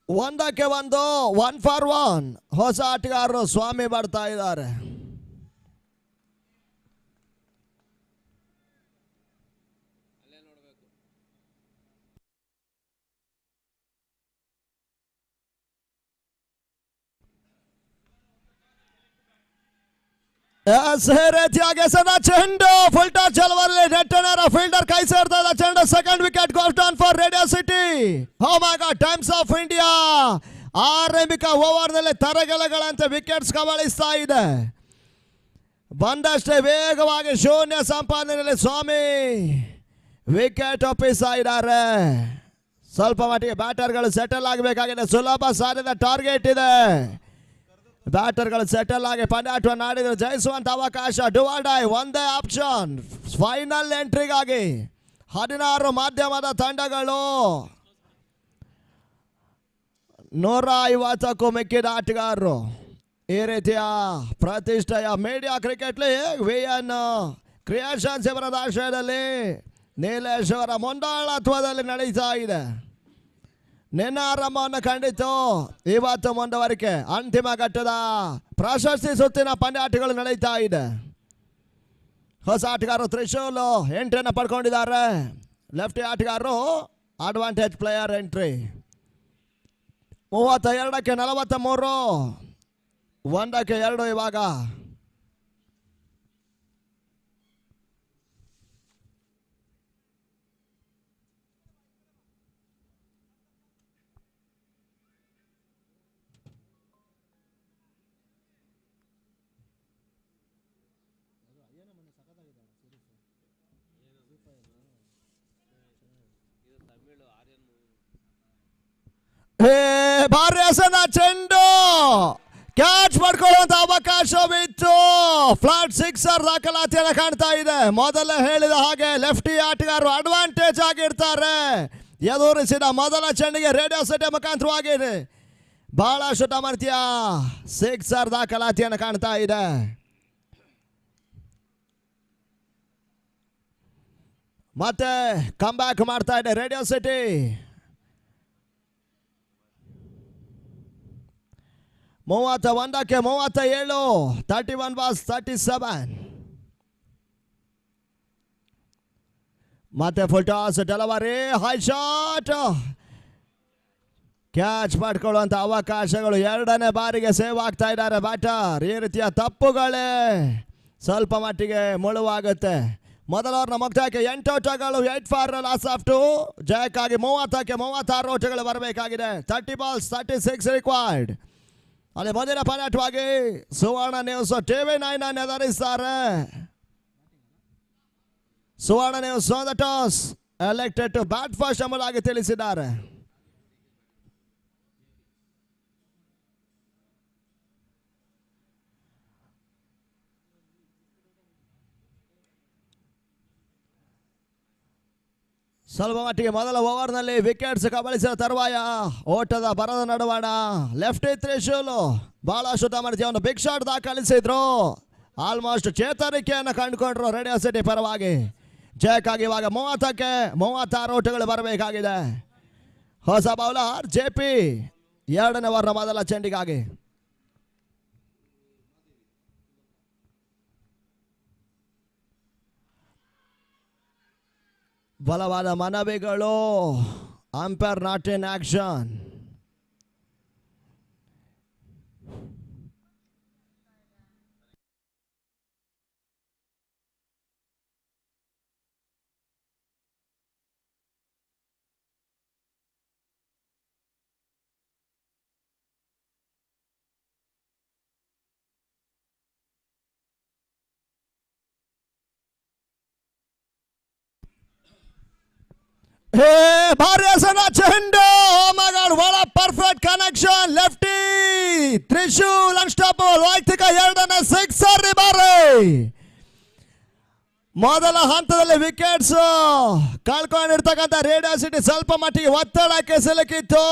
ಒಂದಕ್ಕೆ ಒಂದು 1 for 1 ಹೊಸ ಆಟಗಾರರು ಸ್ವಾಮಿ ಬರ್ತಾ ಇದ್ದಾರೆ. ರೀತಿಯಾಗಿ ಚೆಂಡು ಫುಲ್ ಟಾಸ್ ಚಲವಲ್ಲಿ ನೆಟ್ಟನರ ಫೀಲ್ಡರ್ ಕೈ ಸೇರ್ತಾ ಇದೆ. ಚೆಂಡು second wicket goes down for radio City. Oh my God, Times of India ಆರಂಭಿಕ ಓವರ್ನಲ್ಲಿ ತರಗೆಲೆಗಳಂತೆ ವಿಕೆಟ್ಸ್ ಕಬಳಿಸ್ತಾ ಇದೆ. ಬಂದಷ್ಟೇ ವೇಗವಾಗಿ ಶೂನ್ಯ ಸಂಪಾದನೆಯಲ್ಲಿ ಸ್ವಾಮಿ ವಿಕೆಟ್ ಒಪ್ಪಿಸ್ತಾ ಇದ್ದಾರೆ. ಸ್ವಲ್ಪ ಮಟ್ಟಿಗೆ ಬ್ಯಾಟರ್ಗಳು ಸೆಟಲ್ ಆಗಬೇಕಾಗಿದೆ. ಸುಲಭ ಸಾಧ್ಯದ ಟಾರ್ಗೆಟ್ ಇದೆ. ಬ್ಯಾಟರ್ಗಳು ಸೆಟಲ್ ಆಗಿ ಪಂದ್ಯಾಟವನ್ನು ಆಡಿದ್ರು. ಜಯಿಸುವಂತ ಅವಕಾಶ ಡು ಆರ್ ಡೈ ಒಂದೇ ಆಪ್ಷನ್. ಫೈನಲ್ ಎಂಟ್ರಿಗಾಗಿ 16 ಮಾಧ್ಯಮದ ತಂಡಗಳು, 150ಕ್ಕೂ ಮಿಕ್ಕಿದ ಆಟಗಾರರು. ಈ ರೀತಿಯ ಪ್ರತಿಷ್ಠೆಯ media cricket league VN creations ಇವರದ ಆಶ್ರಯದಲ್ಲಿ ನೀಲೇಶ್ ಅವರ ಮುಂದಾಳತ್ವದಲ್ಲಿ ನಡೀತಾ ಇದೆ. ನಿನ್ನ ಆರಂಭವನ್ನು ಕಂಡಿತು, ಇವತ್ತು ಮುಂದುವರಿಕೆ. ಅಂತಿಮ ಘಟ್ಟದ ಪ್ರಶಸ್ತಿ ಸುತ್ತಿನ ಪಂದ್ಯಾಟಗಳು ನಡೀತಾ ಇದೆ. ಹೊಸ ಆಟಗಾರರು ತ್ರಿಶೂಲ್ ಎಂಟ್ರಿಯನ್ನು ಪಡ್ಕೊಂಡಿದ್ದಾರೆ. ಲೆಫ್ಟಿ ಆಟಗಾರರು ಅಡ್ವಾಂಟೇಜ್ ಪ್ಲೇಯರ್ ಎಂಟ್ರಿ. 32ಕ್ಕೆ 43, 1ಕ್ಕೆ 2 ಇವಾಗ. ಭಾರಿ ಹಸನ ಚೆಂಡು ಕ್ಯಾಚ್ ಮಾಡ್ಕೊಳ್ಳುವಂತ ಅವಕಾಶವಿತ್ತು. ಫ್ಲಾಟ್ ಸಿಕ್ಸರ್ ದಾಖಲಾತಿಯನ್ನು ಕಾಣ್ತಾ ಇದೆ. ಮೊದಲೇ ಹೇಳಿದ ಹಾಗೆ ಲೆಫ್ಟಿ ಆಟಗಾರರು ಅಡ್ವಾಂಟೇಜ್ ಆಗಿರ್ತಾರೆ. ಎದುರಿಸಿದ ಮೊದಲ ಚೆಂಡಿಗೆ ರೇಡಿಯೋ ಸಿಟಿ ಮುಖಾಂತರವಾಗಿ ಬಹಳ ಶುಟಮರ್ತಿಯ ಸಿಕ್ಸರ್ ದಾಖಲಾತಿಯನ್ನು ಕಾಣ್ತಾ ಇದೆ. ಮತ್ತೆ ಕಮ್ ಬ್ಯಾಕ್ ಮಾಡ್ತಾ ಇದೆ ರೇಡಿಯೋ ಸಿಟಿ. 31ಕ್ಕೆ 37, 31 ಬಾಸ್ 37. ಮತ್ತೆ full toss delivery, high shot, catch ಮಾಡ್ಕೊಳ್ಳುವಂತ ಅವಕಾಶಗಳು. 2ನೇ ಬಾರಿಗೆ ಸೇವ್ ಆಗ್ತಾ ಇದ್ದಾರೆ ಬ್ಯಾಟರ್. ಈ ರೀತಿಯ ತಪ್ಪುಗಳೇ ಸ್ವಲ್ಪ ಮಟ್ಟಿಗೆ ಮುಳುವಾಗುತ್ತೆ. ಮೊದಲ ಓವರ್ನ ಮುಕ್ತಾಯಕ್ಕೆ 8 ಓಟಗಳು, 8 ಫಾರ್ ಲಾಸ್ ಆಫ್ 2. ಜಯಕ್ಕಾಗಿ 30ಕ್ಕೆ 36 ಓಟಗಳು ಬರಬೇಕಾಗಿದೆ. 30 ಬಾಲ್ಸ್ 36 ರಿಕ್ವೈರ್ಡ್. ಅಲ್ಲಿ ಮುಂದಿನ ಪಂದ್ಯಾಟವಾಗಿ ಸುವರ್ಣ ನ್ಯೂಸ್ ಟಿವಿ 9 ಅನ್ನು ಎದುರಿಸ್ತಾರೆ. Suvarna news on the toss elected to bat first ಎಂಬುದಾಗಿ ತಿಳಿಸಿದ್ದಾರೆ. ಸ್ವಲ್ಪ ಮಟ್ಟಿಗೆ ಮೊದಲ ಓವರ್ನಲ್ಲಿ ವಿಕೆಟ್ಸ್ ಕಬಳಿಸಿದ ತರುವಾಯ ಓಟದ ಬರದ ನಡುವಣ ಲೆಫ್ಟಿ ತ್ರಿಶೂಲ್ ಬಹಳ ಶುದ್ಧಮರ್ತಿ ಒಂದು ಬಿಗ್ ಶಾಟ್ ದಾಖಲಿಸಿದ್ರು. ಆಲ್ಮೋಸ್ಟ್ ಚೇತರಿಕೆಯನ್ನು ಕಂಡುಕೊಂಡ್ರು ರೇಡಿಯೋ ಸಿಟಿ ಪರವಾಗಿ. ಜಯಕ್ಕಾಗಿ ಇವಾಗ 30ಕ್ಕೆ 36 ಓಟಗಳು ಬರಬೇಕಾಗಿದೆ. ಹೊಸ ಬೌಲರ್ JP 2ನೇ ಓವರ್ನ ಮೊದಲ ಚೆಂಡಿಗಾಗಿ. ಬಲವಾದ ಮನವಿಗಳು, ಅಂಪೈರ್ ನಾಟ್ ಇನ್ ಆಕ್ಷನ್. ಹೇ ಭಾರಿ ಹೆಸರ ಚೆಂಡು. ಮಗಳು ಒಳ perfect connection lefty Trishul unstoppable ವೈಯಕ್ತಿಕ ಎರಡನೇ ಸಿಕ್ಸರ್ ಬಾರಿ. ಮೊದಲ ಹಂತದಲ್ಲಿ ವಿಕೆಟ್ಸ್ ಕಳ್ಕೊಂಡಿರ್ತಕ್ಕಂಥ ರೇಡಿಯೋ ಸಿಟಿ ಸ್ವಲ್ಪ ಮಟ್ಟಿಗೆ ಒತ್ತಡಕ್ಕೆ ಸಿಲುಕಿತ್ತು.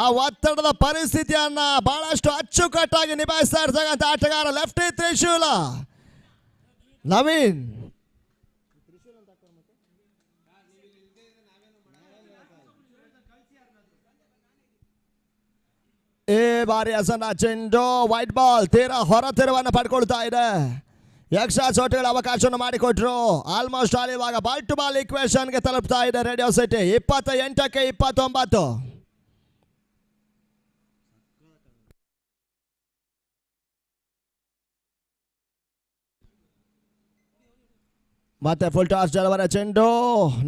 ಆ ಒತ್ತಡದ ಪರಿಸ್ಥಿತಿಯನ್ನ ಬಹಳಷ್ಟು ಅಚ್ಚುಕಟ್ಟಾಗಿ ನಿಭಾಯಿಸ್ತಾ ಇರ್ತಕ್ಕಂಥ ಆಟಗಾರ ಲೆಫ್ಟಿ ತ್ರಿಶೂಲ ನವೀನ್. ಈ ಬಾರಿ ಹಸನ ಚೆಂಡು ವೈಟ್ ಬಾಲ್ ತೀರಾ ಹೊರ ತಿರುವನ್ನು ಪಡ್ಕೊಳ್ತಾ ಇದೆ. ಎಕ್ಸ್ಟ್ರಾ ಚೋಟುಗಳ ಅವಕಾಶವನ್ನು ಮಾಡಿಕೊಟ್ರು. ಆಲ್ಮೋಸ್ಟ್ ಆಲ್ ಇವಾಗ ಬಾಲ್ ಟು ಬಾಲ್ ಈಕ್ವೇಷನ್ಗೆ ತಲುಪ್ತಾ ಇದೆ ರೇಡಿಯೋ ಸಿಟಿ. 28ಕ್ಕೆ 29. ಮತ್ತೆ ಫುಲ್ ಟಾಸ್ ಜಲವರ ಚೆಂಡು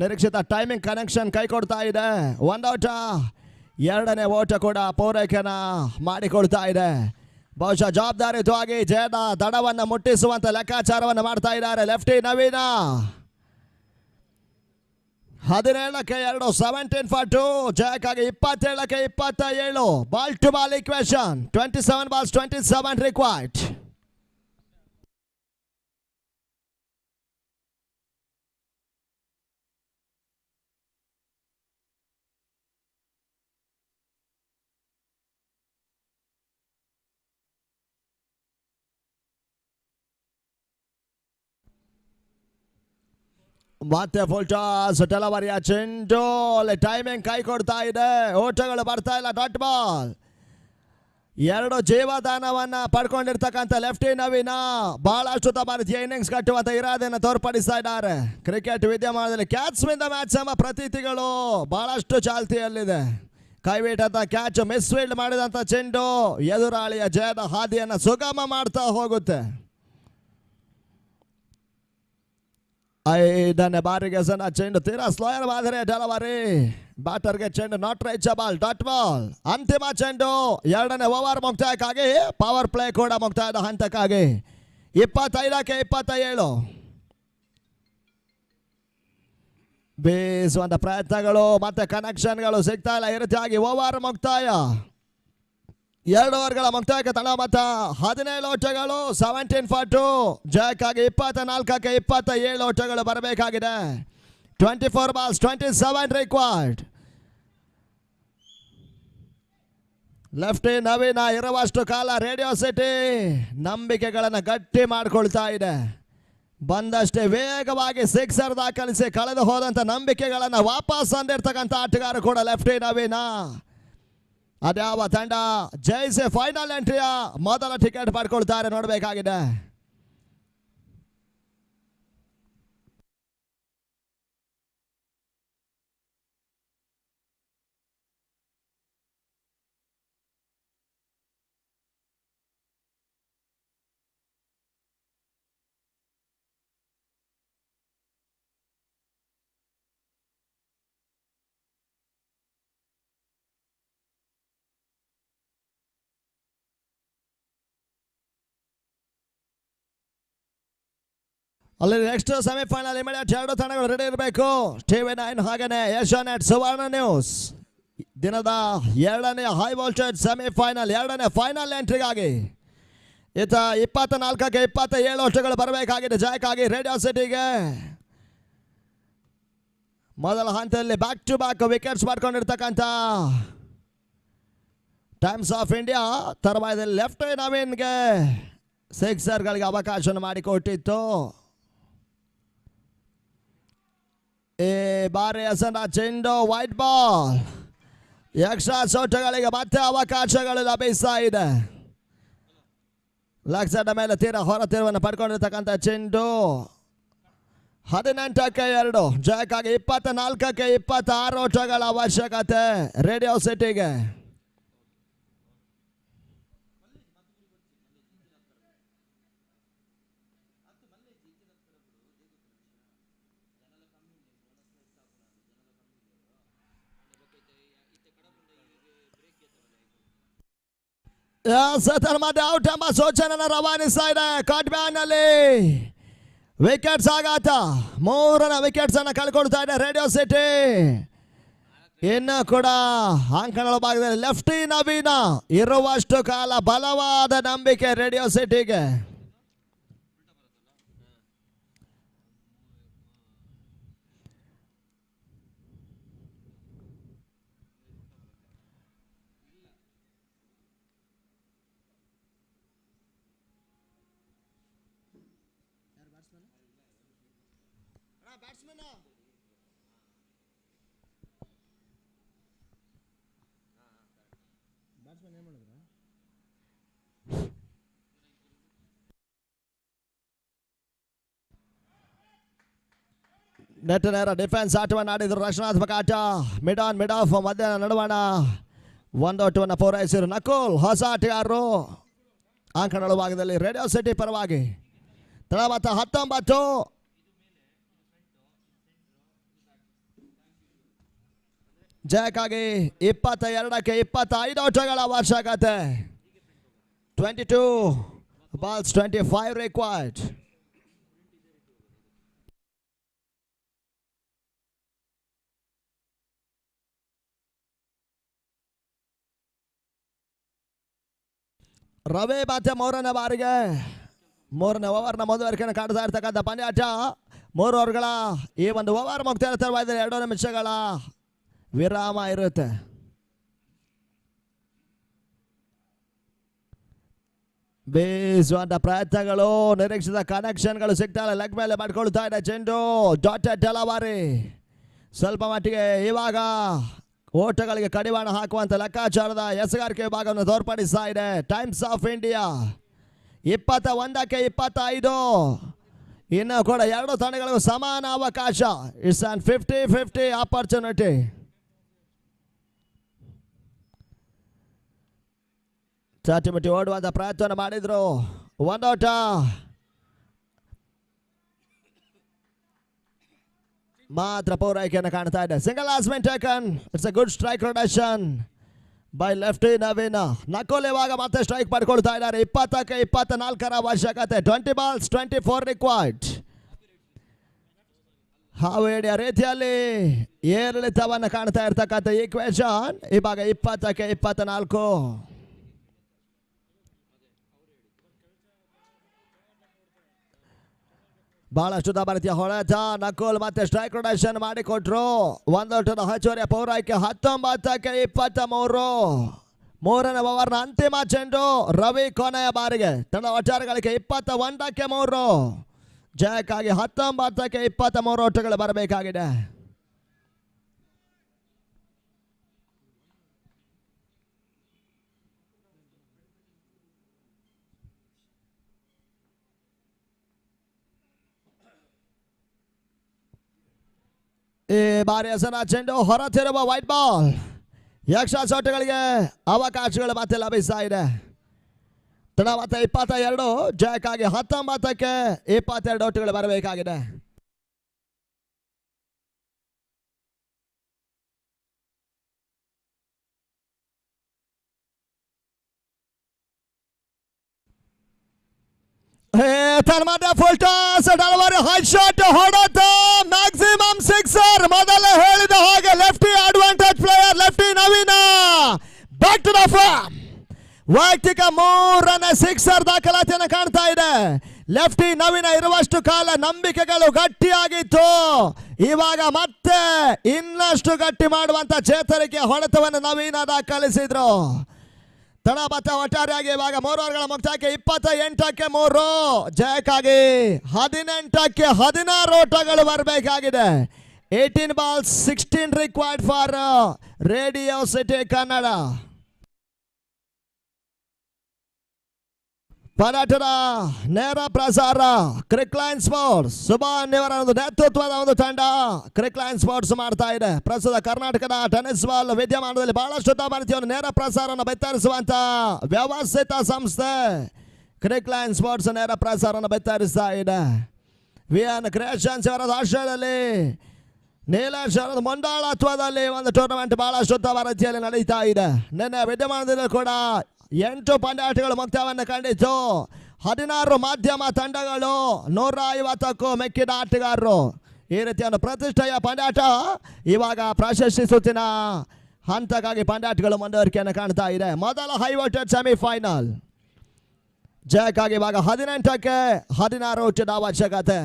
ನಿರೀಕ್ಷಿತ ಟೈಮಿಂಗ್ ಕನೆಕ್ಷನ್ ಕೈ ಕೊಡ್ತಾ ಇದೆ. 1 ಔಟ. ಎರಡನೇ ಓಟ ಕೂಡ ಪೂರೈಕೆನ ಮಾಡಿಕೊಡ್ತಾ ಇದೆ. ಬಹುಶಃ ಜವಾಬ್ದಾರಿಯುತವಾಗಿ ಜಯದ ದಡವನ್ನು ಮುಟ್ಟಿಸುವಂತ ಲೆಕ್ಕಾಚಾರವನ್ನು ಮಾಡ್ತಾ ಇದ್ದಾರೆ ಲೆಫ್ಟಿ ನವೀನ. 17ಕ್ಕೆ 2 17 ಫಾರ್ 2. ಜಯಕ್ಕಾಗಿ 27ಕ್ಕೆ 27. Ball to ball equation 27 balls 27 required. ಮತ್ತೆ ಫುಲ್ ಟಾಸ್ ಡೆಲವರಿಯ ಚೆಂಡು ಅಲ್ಲಿ ಟೈಮಿಂಗ್ ಕೈ ಕೊಡ್ತಾ ಇದೆ. ಓಟಗಳು ಬರ್ತಾ ಇಲ್ಲ. Dot ball. 2 ಜೀವದಾನವನ್ನ ಪಡ್ಕೊಂಡಿರ್ತಕ್ಕಂಥ ಲೆಫ್ಟಿ ನವೀನ ಬಹಳಷ್ಟು ತಮ್ಮ ರೀತಿಯ ಇನ್ನಿಂಗ್ಸ್ ಕಟ್ಟುವಂತ ಇರಾದೆಯನ್ನು ತೋರ್ಪಡಿಸ್ತಾ ಇದ್ದಾರೆ. ಕ್ರಿಕೆಟ್ ವಿದ್ಯಮಾನದಲ್ಲಿ ಕ್ಯಾಚ್ ವಿನ್ ದ ಮ್ಯಾಚ್ ಎಂಬ ಪ್ರತೀತಿಗಳು ಬಹಳಷ್ಟು ಚಾಲ್ತಿಯಲ್ಲಿದೆ. ಕೈಬಿಟ್ಟಂತ ಕ್ಯಾಚ್ ಮಿಸ್ ಫೀಲ್ಡ್ ಮಾಡಿದಂತ ಚೆಂಡು ಎದುರಾಳಿಯ ಜಯದ ಹಾದಿಯನ್ನು ಸುಗಮ ಮಾಡ್ತಾ ಹೋಗುತ್ತೆ. 5ನೇ ಬಾರಿಗೆ ಸಣ್ಣ ಚೆಂಡು ತೀರಾ ಸ್ಲೋಯರ್ ಮಾದರಿ ಡೆಲವರಿ. ಬ್ಯಾಟರ್ಗೆ ಚೆಂಡು ನಾಟ್ ರೀಚಬಲ್. Dot ball. ಅಂತಿಮ ಚೆಂಡು 2ನೇ ಓವರ್ ಮುಕ್ತಾಯಕ್ಕಾಗಿ ಪವರ್ ಪ್ಲೇ ಕೂಡ ಮುಕ್ತಾಯದ ಹಂತಕ್ಕಾಗಿ 25ಕ್ಕೆ 27. ಬೀಸುವಂತ ಪ್ರಯತ್ನಗಳು ಮತ್ತೆ ಕನೆಕ್ಷನ್ಗಳು ಸಿಗ್ತಾ ಇಲ್ಲ. ಈ ರೀತಿಯಾಗಿ ಓವರ್ ಮುಕ್ತಾಯ. 2 ಓವರ್ಗಳ ಮುಕ್ತಾಯಕ್ಕೆ ತಳ ಮತ 17 ಓಟಗಳು 17 ಫಾರ್ 2. ಜಯಕ್ಕಾಗಿ 24ಕ್ಕೆ 27 ಓಟಗಳು ಬರಬೇಕಾಗಿದೆ. 24 balls 27 ರಿಕ್ವೈರ್ಡ್. ಲೆಫ್ಟಿ ನವೀನ ಇರುವಷ್ಟು ಕಾಲ ರೇಡಿಯೋ ಸಿಟಿ ನಂಬಿಕೆಗಳನ್ನು ಗಟ್ಟಿ ಮಾಡಿಕೊಳ್ತಾ ಇದೆ. ಬಂದಷ್ಟೇ ವೇಗವಾಗಿ ಸಿಕ್ಸರ್ ದಾಖಲಿಸಿ ಕಳೆದು ಹೋದಂಥ ನಂಬಿಕೆಗಳನ್ನು ವಾಪಸ್ ಅಂದಿರ್ತಕ್ಕಂಥ ಆಟಗಾರ ಕೂಡ ಲೆಫ್ಟಿ ನವೀನ. ಅದ್ಯಾವ ತಂಡ ಜಯಿಸಿ ಫೈನಲ್ ಎಂಟ್ರಿಯ ಮೊದಲ ಟಿಕೆಟ್ ಪಡ್ಕೊಳ್ತಾರೆ ನೋಡಬೇಕಾಗಿದೆ. ಅಲ್ಲಿ ನೆಕ್ಸ್ಟ್ ಸೆಮಿಫೈನಲ್ ಇಮಿಡಿಯೇಟ್ 2 ತಂಡಗಳು ರೆಡಿ ಇರಬೇಕು. TV9 ಹಾಗೇನೆ ಏಷ್ಯಾನೆಟ್ ಸುವರ್ಣ ನ್ಯೂಸ್ ದಿನದ 2ನೇ ಹೈ ವೋಲ್ಟೇಜ್ ಸೆಮಿಫೈನಲ್ 2ನೇ ಫೈನಲ್ ಎಂಟ್ರಿಗಾಗಿ 24ಕ್ಕೆ 27 ಓಟಗಳು ಬರಬೇಕಾಗಿದೆ. ಜಯಕ್ಕಾಗಿ ರೇಡಿಯೋ ಸಿಟಿಗೆ ಮೊದಲ ಹಂತದಲ್ಲಿ ಬ್ಯಾಕ್ ಟು ಬ್ಯಾಕ್ ವಿಕೆಟ್ಸ್ ಮಾಡ್ಕೊಂಡಿರ್ತಕ್ಕಂಥ ಟೈಮ್ಸ್ ಆಫ್ ಇಂಡಿಯಾ ತರುವಾಯದಲ್ಲಿ ಲೆಫ್ಟ್ ನವೀನ್ಗೆ ಸಿಕ್ಸರ್ಗಳಿಗೆ ಅವಕಾಶವನ್ನು ಮಾಡಿಕೊಟ್ಟಿತ್ತು. ಈ ಬಾರಿ ಹಸನ ಚೆಂಡು ವೈಟ್ ಬಾಲ್. ಎಕ್ಸ್ಟ್ರಾ ಶಾಟ್ಗಳಿಗೆ ಮತ್ತೆ ಅವಕಾಶಗಳು ಲಭಿಸ್ತಾ ಇದೆ. ಲಕ್ಸದ ಮೇಲೆ ತೀರಾ ಹೊರ ತಿರುವನ್ನು ಪಡ್ಕೊಂಡಿರ್ತಕ್ಕಂಥ ಚೆಂಡು 18ಕ್ಕೆ 2. ಜಯಕ್ಕಾಗಿ 24ಕ್ಕೆ 26 ಓಟಗಳ ಅವಶ್ಯಕತೆ ರೇಡಿಯೋ ಸಿಟಿಗೆ. ಮಧ್ಯೆ ಔಟ್ ಎಂಬ ಸೂಚನೆಯನ್ನು ರವಾನಿಸ್ತಾ ಇದೆ. ಕಟ್ ಬ್ಯಾನ್ ನಲ್ಲಿ ವಿಕೆಟ್ಸ್ ಆಘಾತ. 3ನೇ ವಿಕೆಟ್ಸ್ ಅನ್ನು ಕಳ್ಕೊಳ್ತಾ ಇದೆ ರೇಡಿಯೋ ಸಿಟಿ. ಇನ್ನು ಕೂಡ ಅಂಕಣಗಳ ಭಾಗದಲ್ಲಿ ಲೆಫ್ಟಿ ನವೀನ ಇರುವಷ್ಟು ಕಾಲ ಬಲವಾದ ನಂಬಿಕೆ ರೇಡಿಯೋ ಸಿಟಿಗೆ. ನೆಟ್ ನೇರ ಡಿಫೆನ್ಸ್ ಆಟವನ್ನು ಆಡಿದ್ರು. ರಕ್ಷಣಾತ್ಮಕ ಆಟ ಮಿಡ್ ಆನ್ ಮಿಡ್ ಆಫ್ ಮಧ್ಯ ನಡುವಣ ಒಂದು ಆಟವನ್ನು ಪೂರೈಸಿದ್ರು ನಕುಲ್. ಹೊಸ ಆಟಗಾರರು ಅಂಕಣಗಳ ಭಾಗದಲ್ಲಿ ರೇಡಿಯೋ ಸಿಟಿ ಪರವಾಗಿ. ತಳಮತ್ತ 19 ಜಯಕ್ಕಾಗಿ 22ಕ್ಕೆ 25 ಆಟಗಳ ಅವಶ್ಯಕತೆ. 22 balls 25 required. ರವಿ ಮತ್ತೆ ಮೂರನೇ ಬಾರಿಗೆ ಮೂರನೇ ಓವರ್ನ ಮುಂದುವರಿಕೆಯನ್ನು ಕಾಡ್ತಾ ಇರ್ತಕ್ಕಂಥ ಪಂದ್ಯಾಟ. 3 ಓವರ್ಗಳ ಈ ಒಂದು ಓವರ್ ಮುಕ್ತಾಯ 2 ನಿಮಿಷಗಳ ವಿರಾಮ ಇರುತ್ತೆ. ಬೇಸುವಂತ ಪ್ರಯತ್ನಗಳು, ನಿರೀಕ್ಷಿತ ಕನೆಕ್ಷನ್ಗಳು ಸಿಗ್ತಾ ಇಲ್ಲ. ಲೆಗ್ ಮೇಲೆ ಮಾಡ್ಕೊಳ್ತಾ ಇದೆ ಚೆಂಡು. ಡಾಟೆಡ್ ಡೆಲವರಿ ಸ್ವಲ್ಪ ಮಟ್ಟಿಗೆ ಇವಾಗ ಓಟಗಳಿಗೆ ಕಡಿವಾಣ ಹಾಕುವಂತ ಲೆಕ್ಕಾಚಾರದ ಎಸಗಾರಿಕೆ ಭಾಗವನ್ನು ತೋರ್ಪಡಿಸ್ತಾ ಇದೆ ಟೈಮ್ಸ್ ಆಫ್ ಇಂಡಿಯಾ. 21ಕ್ಕೆ 25 ಇನ್ನು ಕೂಡ 2 ತಂಡಗಳಿಗೂ ಸಮಾನ ಅವಕಾಶ. It's on 50-50 opportunity. ಚಾಟಿಮುಟ್ಟಿ ಓಡುವಂತ ಪ್ರಯತ್ನ ಮಾಡಿದ್ರು. ಒಂದೋಟ ಮಾತ್ರ ಪೂರೈಕೆಯನ್ನು ಕಾಣ್ತಾ ಇದೆ. Single has been taken. It's a good strike rotation by lefty Naveena. Nakul ಇವಾಗ ಮತ್ತೆ ಸ್ಟ್ರೈಕ್ ಪಡ್ಕೊಳ್ತಾ ಇದ್ದಾರೆ. 20ಕ್ಕೆ 24 ಅವಶ್ಯಕತೆ. 20 balls 24 ರಿಕ್ವೈರ್ಡ್. ಹಾವೇಡಿಯ ರೀತಿಯಲ್ಲಿ ಏರಿಳಿತವನ್ನು ಕಾಣ್ತಾ ಇರ್ತಕ್ಕಂಥ ಈಕ್ವೇಷನ್. ಇವಾಗ 20ಕ್ಕೆ 24. ಬಹಳಷ್ಟು ಭಾರತೀಯ ಹೊಳೆತ. ನಕುಲ್ ಮತ್ತೆ ಸ್ಟ್ರೈಕ್ ರೊಟೇಷನ್ ಮಾಡಿಕೊಟ್ರು. ಒಂದೊಟ್ಟದ ಹೆಚ್ಚುವರಿಯ ಪೌರೈಕೆ. 19ಕ್ಕೆ 23. ಮೂರನೇ ಓವರ್ನ ಅಂತಿಮ ಚೆಂಡು. ರವಿ ಕೊನೆಯ ಬಾರಿಗೆ ತಂಡ ಒಟ್ಟಾರೆಗಳಿಗೆ 21ಕ್ಕೆ 3. ಜಯಕ್ಕಾಗಿ 19ಕ್ಕೆ 23 ಓಟಗಳು ಬರಬೇಕಾಗಿದೆ. ಈ ಬಾರಿ ಹೆಸರ ಚೆಂಡು ಹೊರತಿರುವ ವೈಟ್ ಬಾಲ್. ಯಕ್ಷ ಶಾಟ್ಗಳಿಗೆ ಅವಕಾಶಗಳು ಮತ್ತೆ ಲಭಿಸ್ತಾ ಇದೆ. ತಡ ಮತ್ತೆ 22. ಜಯಕ್ಕಾಗಿ 19ಕ್ಕೆ 22 ಓಟಗಳು ಬರಬೇಕಾಗಿದೆ. Full toss delivery high shot ಹೊಡೆತ ಮ್ಯಾಕ್ಸಿಮಮ್ ಸಿಕ್ಸರ್. ಮೊದಲೇ ಹೇಳಿದ ಹಾಗೆ lefty advantage player lefty Naveen back to the form. ವೈಯಕ್ತಿಕ 3ನೇ ಸಿಕ್ಸರ್ ದಾಖಲಾತಿಯನ್ನು ಕಾಣ್ತಾ ಇದೆ. ಲೆಫ್ಟಿ ನವೀನ ಇರುವಷ್ಟು ಕಾಲ ನಂಬಿಕೆಗಳು ಗಟ್ಟಿಯಾಗಿತ್ತು. ಇವಾಗ ಮತ್ತೆ ಇನ್ನಷ್ಟು ಗಟ್ಟಿ ಮಾಡುವಂತ ಚೇತರಿಕೆ ಹೊಡೆತವನ್ನು ನವೀನ ದಾಖಲಿಸಿದ್ರು. ತಡಬತ್ತ ಒಟ್ಟಾರೆಯಾಗಿ ಇವಾಗ 3 ಓವರ್ಗಳ ಮುಕ್ತಾಯಕ್ಕೆ 28ಕ್ಕೆ 3. ಜಯಕ್ಕಾಗಿ 18ಕ್ಕೆ 16 ಓಟಗಳು ಬರಬೇಕಾಗಿದೆ. 18 balls 16 required for radio city Kannada. ಪರಾಟದ ನೇರ ಪ್ರಸಾರ ಕ್ರಿಕ್ಲೈನ್ ಸ್ಪೋರ್ಟ್ಸ್ ಸುಭಾನ್ ಇವರ ಒಂದು ನೇತೃತ್ವದ ಒಂದು ತಂಡ ಕ್ರಿಕ್ಲೈನ್ ಸ್ಪೋರ್ಟ್ಸ್ ಮಾಡ್ತಾ ಇದೆ. ಪ್ರಸ್ತುತ ಕರ್ನಾಟಕದ ಟೆನ್ನಿಸ್ ಬಾಲ್ ವಿದ್ಯಮಾನದಲ್ಲಿ ಬಹಳಷ್ಟು ಭಾರತೀಯವನ್ನು ನೇರ ಪ್ರಸಾರವನ್ನು ಬಿತ್ತರಿಸುವಂತ ವ್ಯವಸ್ಥಿತ ಸಂಸ್ಥೆ ಕ್ರಿಕ್ಲೈನ್ ಸ್ಪೋರ್ಟ್ಸ್ ನೇರ ಪ್ರಸಾರವನ್ನು ಬಿತ್ತರಿಸ್ತಾ ಇದೆ. ವಿಎನ್ ಕ್ರಿಯೇಷನ್ಸ್ ಇವರ ಆಶ್ರಯದಲ್ಲಿ ನೀಲೇಶ್ವರದ ಮುಂದಾಳತ್ವದಲ್ಲಿ ಒಂದು ಟೂರ್ನಮೆಂಟ್ ಬಹಳಷ್ಟು ಭಾರತೀಯಲ್ಲಿ ನಡೀತಾ ಇದೆ. ನಿನ್ನೆ ವಿದ್ಯಮಾನದಲ್ಲಿ ಕೂಡ 8 ಪಂದ್ಯಾಟಗಳು ಮುಕ್ತಾಯವನ್ನು ಕಂಡಿತು. 16 ಮಾಧ್ಯಮ ತಂಡಗಳು, 150ಕ್ಕೂ ಮೆಕ್ಕಿದ ಆಟಗಾರರು ಈ ರೀತಿಯ ಒಂದು ಪ್ರತಿಷ್ಠೆಯ ಪಂದ್ಯಾಟ ಇವಾಗ ಪ್ರಶಸ್ತಿ ಸುತ್ತಿನ ಹಂತಕ್ಕಾಗಿ ಪಂದ್ಯಾಟಗಳು ಮುಂದುವರಿಕೆಯನ್ನು ಕಾಣ್ತಾ ಇದೆ. ಮೊದಲ ಹೈ ವೋಲ್ಟೇಜ್ ಸೆಮಿಫೈನಲ್ ಜಯಕ್ಕಾಗಿ ಇವಾಗ 18ಕ್ಕೆ 16 ಔಟದ ಅವಶ್ಯಕತೆ.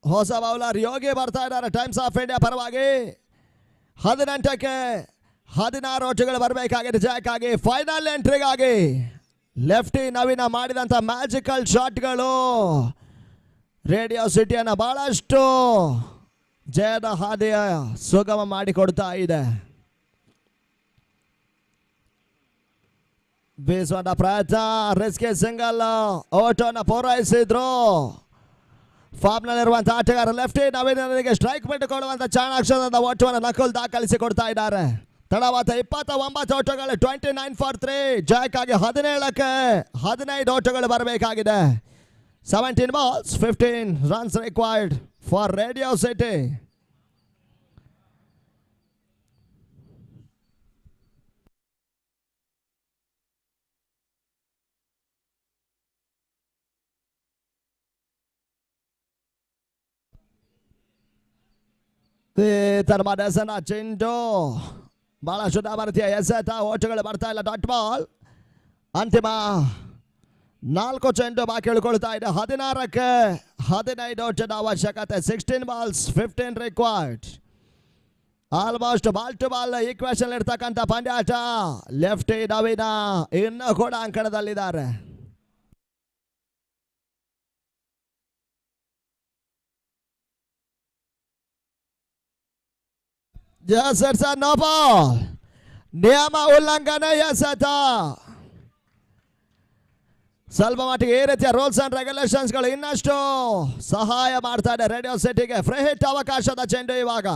ಹೊಸ ಬೌಲರ್ ಯೋಗಿ ಬರ್ತಾ ಇದ್ದಾರೆ ಟೈಮ್ಸ್ ಆಫ್ ಇಂಡಿಯಾ ಪರವಾಗಿ. 18ಕ್ಕೆ 16 ಓಟುಗಳು ಬರಬೇಕಾಗಿದೆ ಜಯಕ್ಕಾಗಿ. ಫೈನಲ್ ಎಂಟ್ರಿಗಾಗಿ ಲೆಫ್ಟಿ ನವೀನ ಮಾಡಿದಂಥ ಮ್ಯಾಜಿಕಲ್ ಶಾಟ್ಗಳು ರೇಡಿಯೋ ಸಿಟಿಯನ್ನು ಬಹಳಷ್ಟು ಜಯದ ಹಾದಿಯ ಸುಗಮ ಮಾಡಿಕೊಡ್ತಾ ಇದೆ. ಬೀಸುವಂತ ಪ್ರಯತ್ನ, ರಿಸ್ಕಿ ಸಿಂಗಲ್ ಓಟೋನ ಪೂರೈಸಿದ್ರು. ಫಾರ್ಮ್ನಲ್ಲಿರುವಂಥ ಆಟಗಾರ ಲೆಫ್ಟಿ ನವೀನರಿಗೆ ಸ್ಟ್ರೈಕ್ ಬಿಟ್ಟುಕೊಡುವಂಥ ಚಾಣಾಕ್ಷರದ ಓಟವನ್ನು ನಕುಲ್ ದಾಖಲಿಸಿಕೊಡ್ತಾ ಇದ್ದಾರೆ. ತಡವಾದ 29 ಓಟಗಳು 29 for 3. ಜಯಕ್ಕಾಗಿ 17ಕ್ಕೆ 15 ಓಟಗಳು ಬರಬೇಕಾಗಿದೆ. 17 balls 15 runs required for Radio City. ತರ್ಮದಸನ ಚೆಂಡು ಬಹಳ ಶುದ್ಧ ಭಾರತೀಯ ಎಸೆತ. ಓಟಗಳು ಬರ್ತಾ ಇಲ್ಲ. Dot ball. ಅಂತಿಮ 4 ಚೆಂಡು ಬಾಕಿ ಉಳ್ಕೊಳ್ತಾ ಇದೆ. 16ಕ್ಕೆ 15 ಓಟದ ಅವಶ್ಯಕತೆ. 16 balls 15 required. Almost ball to ball equation ಇರ್ತಕ್ಕಂಥ ಪಂದ್ಯಾಟ. ಲೆಫ್ಟಿ ನವೀನ ಇನ್ನೂ ಕೂಡ ಅಂಕಣದಲ್ಲಿದ್ದಾರೆ. ಎಸೆತ ನೋ ಬಾಲ್. ನಿಯಮ ಉಲ್ಲಂಘನೆ ಎಸೆತ. ಸ್ವಲ್ಪ ಮಟ್ಟಿಗೆ ಈ ರೀತಿಯ ರೂಲ್ಸ್ ಅಂಡ್ ರೆಗ್ಯುಲೇಷನ್ಸ್ಗಳು ಇನ್ನಷ್ಟು ಸಹಾಯ ಮಾಡ್ತಾ ಇದೆ ರೇಡಿಯೋ ಸಿಟಿಗೆ. ಫ್ರೀ ಹಿಟ್ ಅವಕಾಶದ ಚೆಂಡು ಇವಾಗ.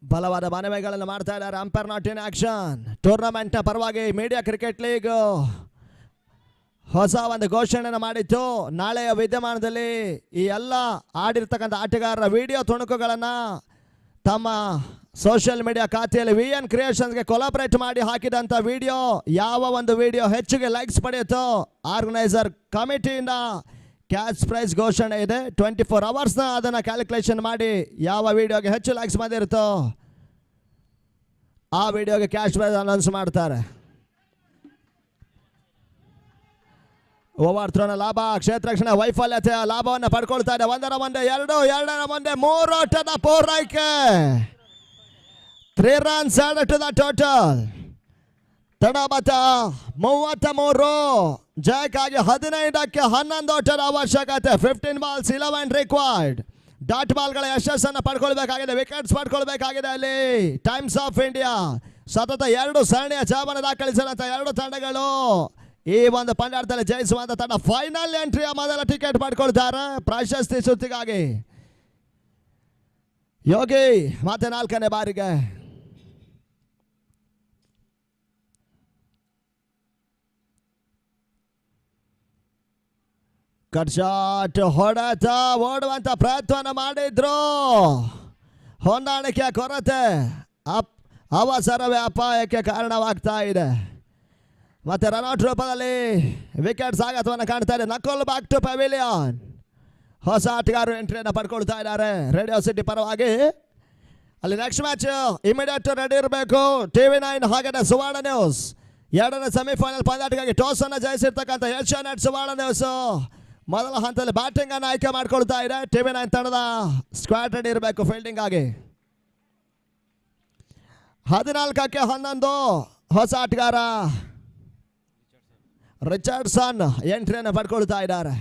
ಬಲವಾದ ಮನವಿಗಳನ್ನು ಮಾಡ್ತಾ ಇದ್ದಾರೆ. Umpire not in action. ಟೂರ್ನಮೆಂಟ್ನ ಪರವಾಗಿ ಮೀಡಿಯಾ ಕ್ರಿಕೆಟ್ ಲೀಗ್ ಹೊಸ ಒಂದು ಘೋಷಣೆಯನ್ನು ಮಾಡಿತ್ತು. ನಾಳೆಯ ವಿದ್ಯಮಾನದಲ್ಲಿ ಈ ಎಲ್ಲ ಆಡಿರ್ತಕ್ಕಂಥ ಆಟಗಾರರ ವಿಡಿಯೋ ತುಣುಕುಗಳನ್ನು ತಮ್ಮ ಸೋಷಿಯಲ್ ಮೀಡಿಯಾ ಖಾತೆಯಲ್ಲಿ VN ಕ್ರಿಯೇಷನ್ಸ್ಗೆ ಕೊಲಾಬ್ರೇಟ್ ಮಾಡಿ ಹಾಕಿದಂಥ ವಿಡಿಯೋ, ಯಾವ ಒಂದು ವಿಡಿಯೋ ಹೆಚ್ಚಿಗೆ ಲೈಕ್ಸ್ ಪಡೆಯುತ್ತೋ ಆರ್ಗನೈಸರ್ ಕಮಿಟಿಯಿಂದ ಕ್ಯಾಶ್ ಪ್ರೈಸ್ ಘೋಷಣೆ ಇದೆ. 24 hours ಅದನ್ನು ಕ್ಯಾಲ್ಕುಲೇಷನ್ ಮಾಡಿ ಯಾವ ವಿಡಿಯೋಗೆ ಹೆಚ್ಚು ಲೈಕ್ಸ್ ಬಂದಿರುತ್ತೋ ಆ ವಿಡಿಯೋಗೆ ಕ್ಯಾಶ್ ಪ್ರೈಸ್ ಅನೌನ್ಸ್ ಮಾಡ್ತಾರೆ. ಓವರ್ ಥ್ರೋನ ಲಾಭ, ಕ್ಷೇತ್ರ ರಕ್ಷಣೆ ವೈಫಲ್ಯತೆಯ ಲಾಭವನ್ನು ಪಡ್ಕೊಳ್ತಾ ಇದೆ. 1ರ ಮುಂದೆ 2, 2ರ ಮುಂದೆ 3 ಓಟದ ಪೂರೈಕೆ. 3 runs added to the total. ತಡಬತ 33. ಜಯಕ್ಕಾಗಿ 15ಕ್ಕೆ 11 ಓಟದ ಅವಶ್ಯಕತೆ. 15 balls 11 required. ಡಾಟ್ ಬಾಲ್ಗಳ ಯಶಸ್ಸನ್ನು ಪಡ್ಕೊಳ್ಬೇಕಾಗಿದೆ, ವಿಕೆಟ್ಸ್ ಪಡ್ಕೊಳ್ಬೇಕಾಗಿದೆ. ಅಲ್ಲಿ ಟೈಮ್ಸ್ ಆಫ್ ಇಂಡಿಯಾ ಸತತ 2 ಸರಣಿಯ ಚಾಮನ್ನು ದಾಖಲಿಸಿದಂಥ 2 ತಂಡಗಳು ಈ ಒಂದು ಪಂದ್ಯಾಟದಲ್ಲಿ ಜಯಿಸುವಂಥ ತಂಡ ಫೈನಲ್ ಎಂಟ್ರಿಯ ಮೊದಲ ಟಿಕೆಟ್ ಪಡ್ಕೊಳ್ತಾರೆ ಪ್ರಶಸ್ತಿ ಸುತ್ತಿಗಾಗಿ. ಯೋಗಿ ಮತ್ತೆ 4ನೇ ಬಾರಿಗೆ ಕಟ್ ಶಾಟ್ ಹೊಡೆತ ಓಡುವಂತ ಪ್ರಯತ್ನವನ್ನು ಮಾಡಿದ್ರು. ಹೊಂದಾಣಿಕೆಯ ಕೊರತೆ ಅವಸರವೇ ಅಪಾಯಕ್ಕೆ ಕಾರಣವಾಗ್ತಾ ಇದೆ. ಮತ್ತೆ ರನ್ಔಟ್ ರೂಪದಲ್ಲಿ ವಿಕೆಟ್ ಸಾಗತವನ್ನು ಕಾಣ್ತಾ ಇದೆ. Nakul back to pavilion. ಹೊಸ ಆಟಗಾರರು ಎಂಟ್ರಿಯನ್ನು ಪಡ್ಕೊಳ್ತಾ ಇದ್ದಾರೆ ರೇಡಿಯೋ ಸಿಟಿ ಪರವಾಗಿ. ಅಲ್ಲಿ ನೆಕ್ಸ್ಟ್ ಮ್ಯಾಚ್ ಇಮಿಡಿಯೇಟ್ ರೆಡಿ ಇರಬೇಕು. TV9 ಹಾಗೆ ಸುವರ್ಣ ನ್ಯೂಸ್ 2ನೇ ಸೆಮಿಫೈನಲ್ ಪಂದ್ಯಾಟಕ್ಕಾಗಿ ಟಾಸ್ ಅನ್ನು ಜಯಿಸಿರ್ತಕ್ಕಂಥ ಏಷ್ಯಾ ನೆಟ್ ಸುವರ್ಣ ನ್ಯೂಸ್ ಮೊದಲ ಹಂತದಲ್ಲಿ ಬ್ಯಾಟಿಂಗ್ ಅನ್ನು ಆಯ್ಕೆ ಮಾಡ್ಕೊಳ್ತಾ ಇದೆ. ಟಿವಿ 9 ತಂಡದ ಸ್ಕ್ವಾಡ್ ರೆಡಿ ಇರಬೇಕು ಫೀಲ್ಡಿಂಗ್ ಆಗಿ. 14ಕ್ಕೆ 11 ಹೊಸ ಆಟಗಾರ ರಿಚರ್ಡ್ಸನ್ ಎಂಟ್ರಿಯನ್ನು ಪಡ್ಕೊಳ್ತಾ ಇದ್ದಾರೆ.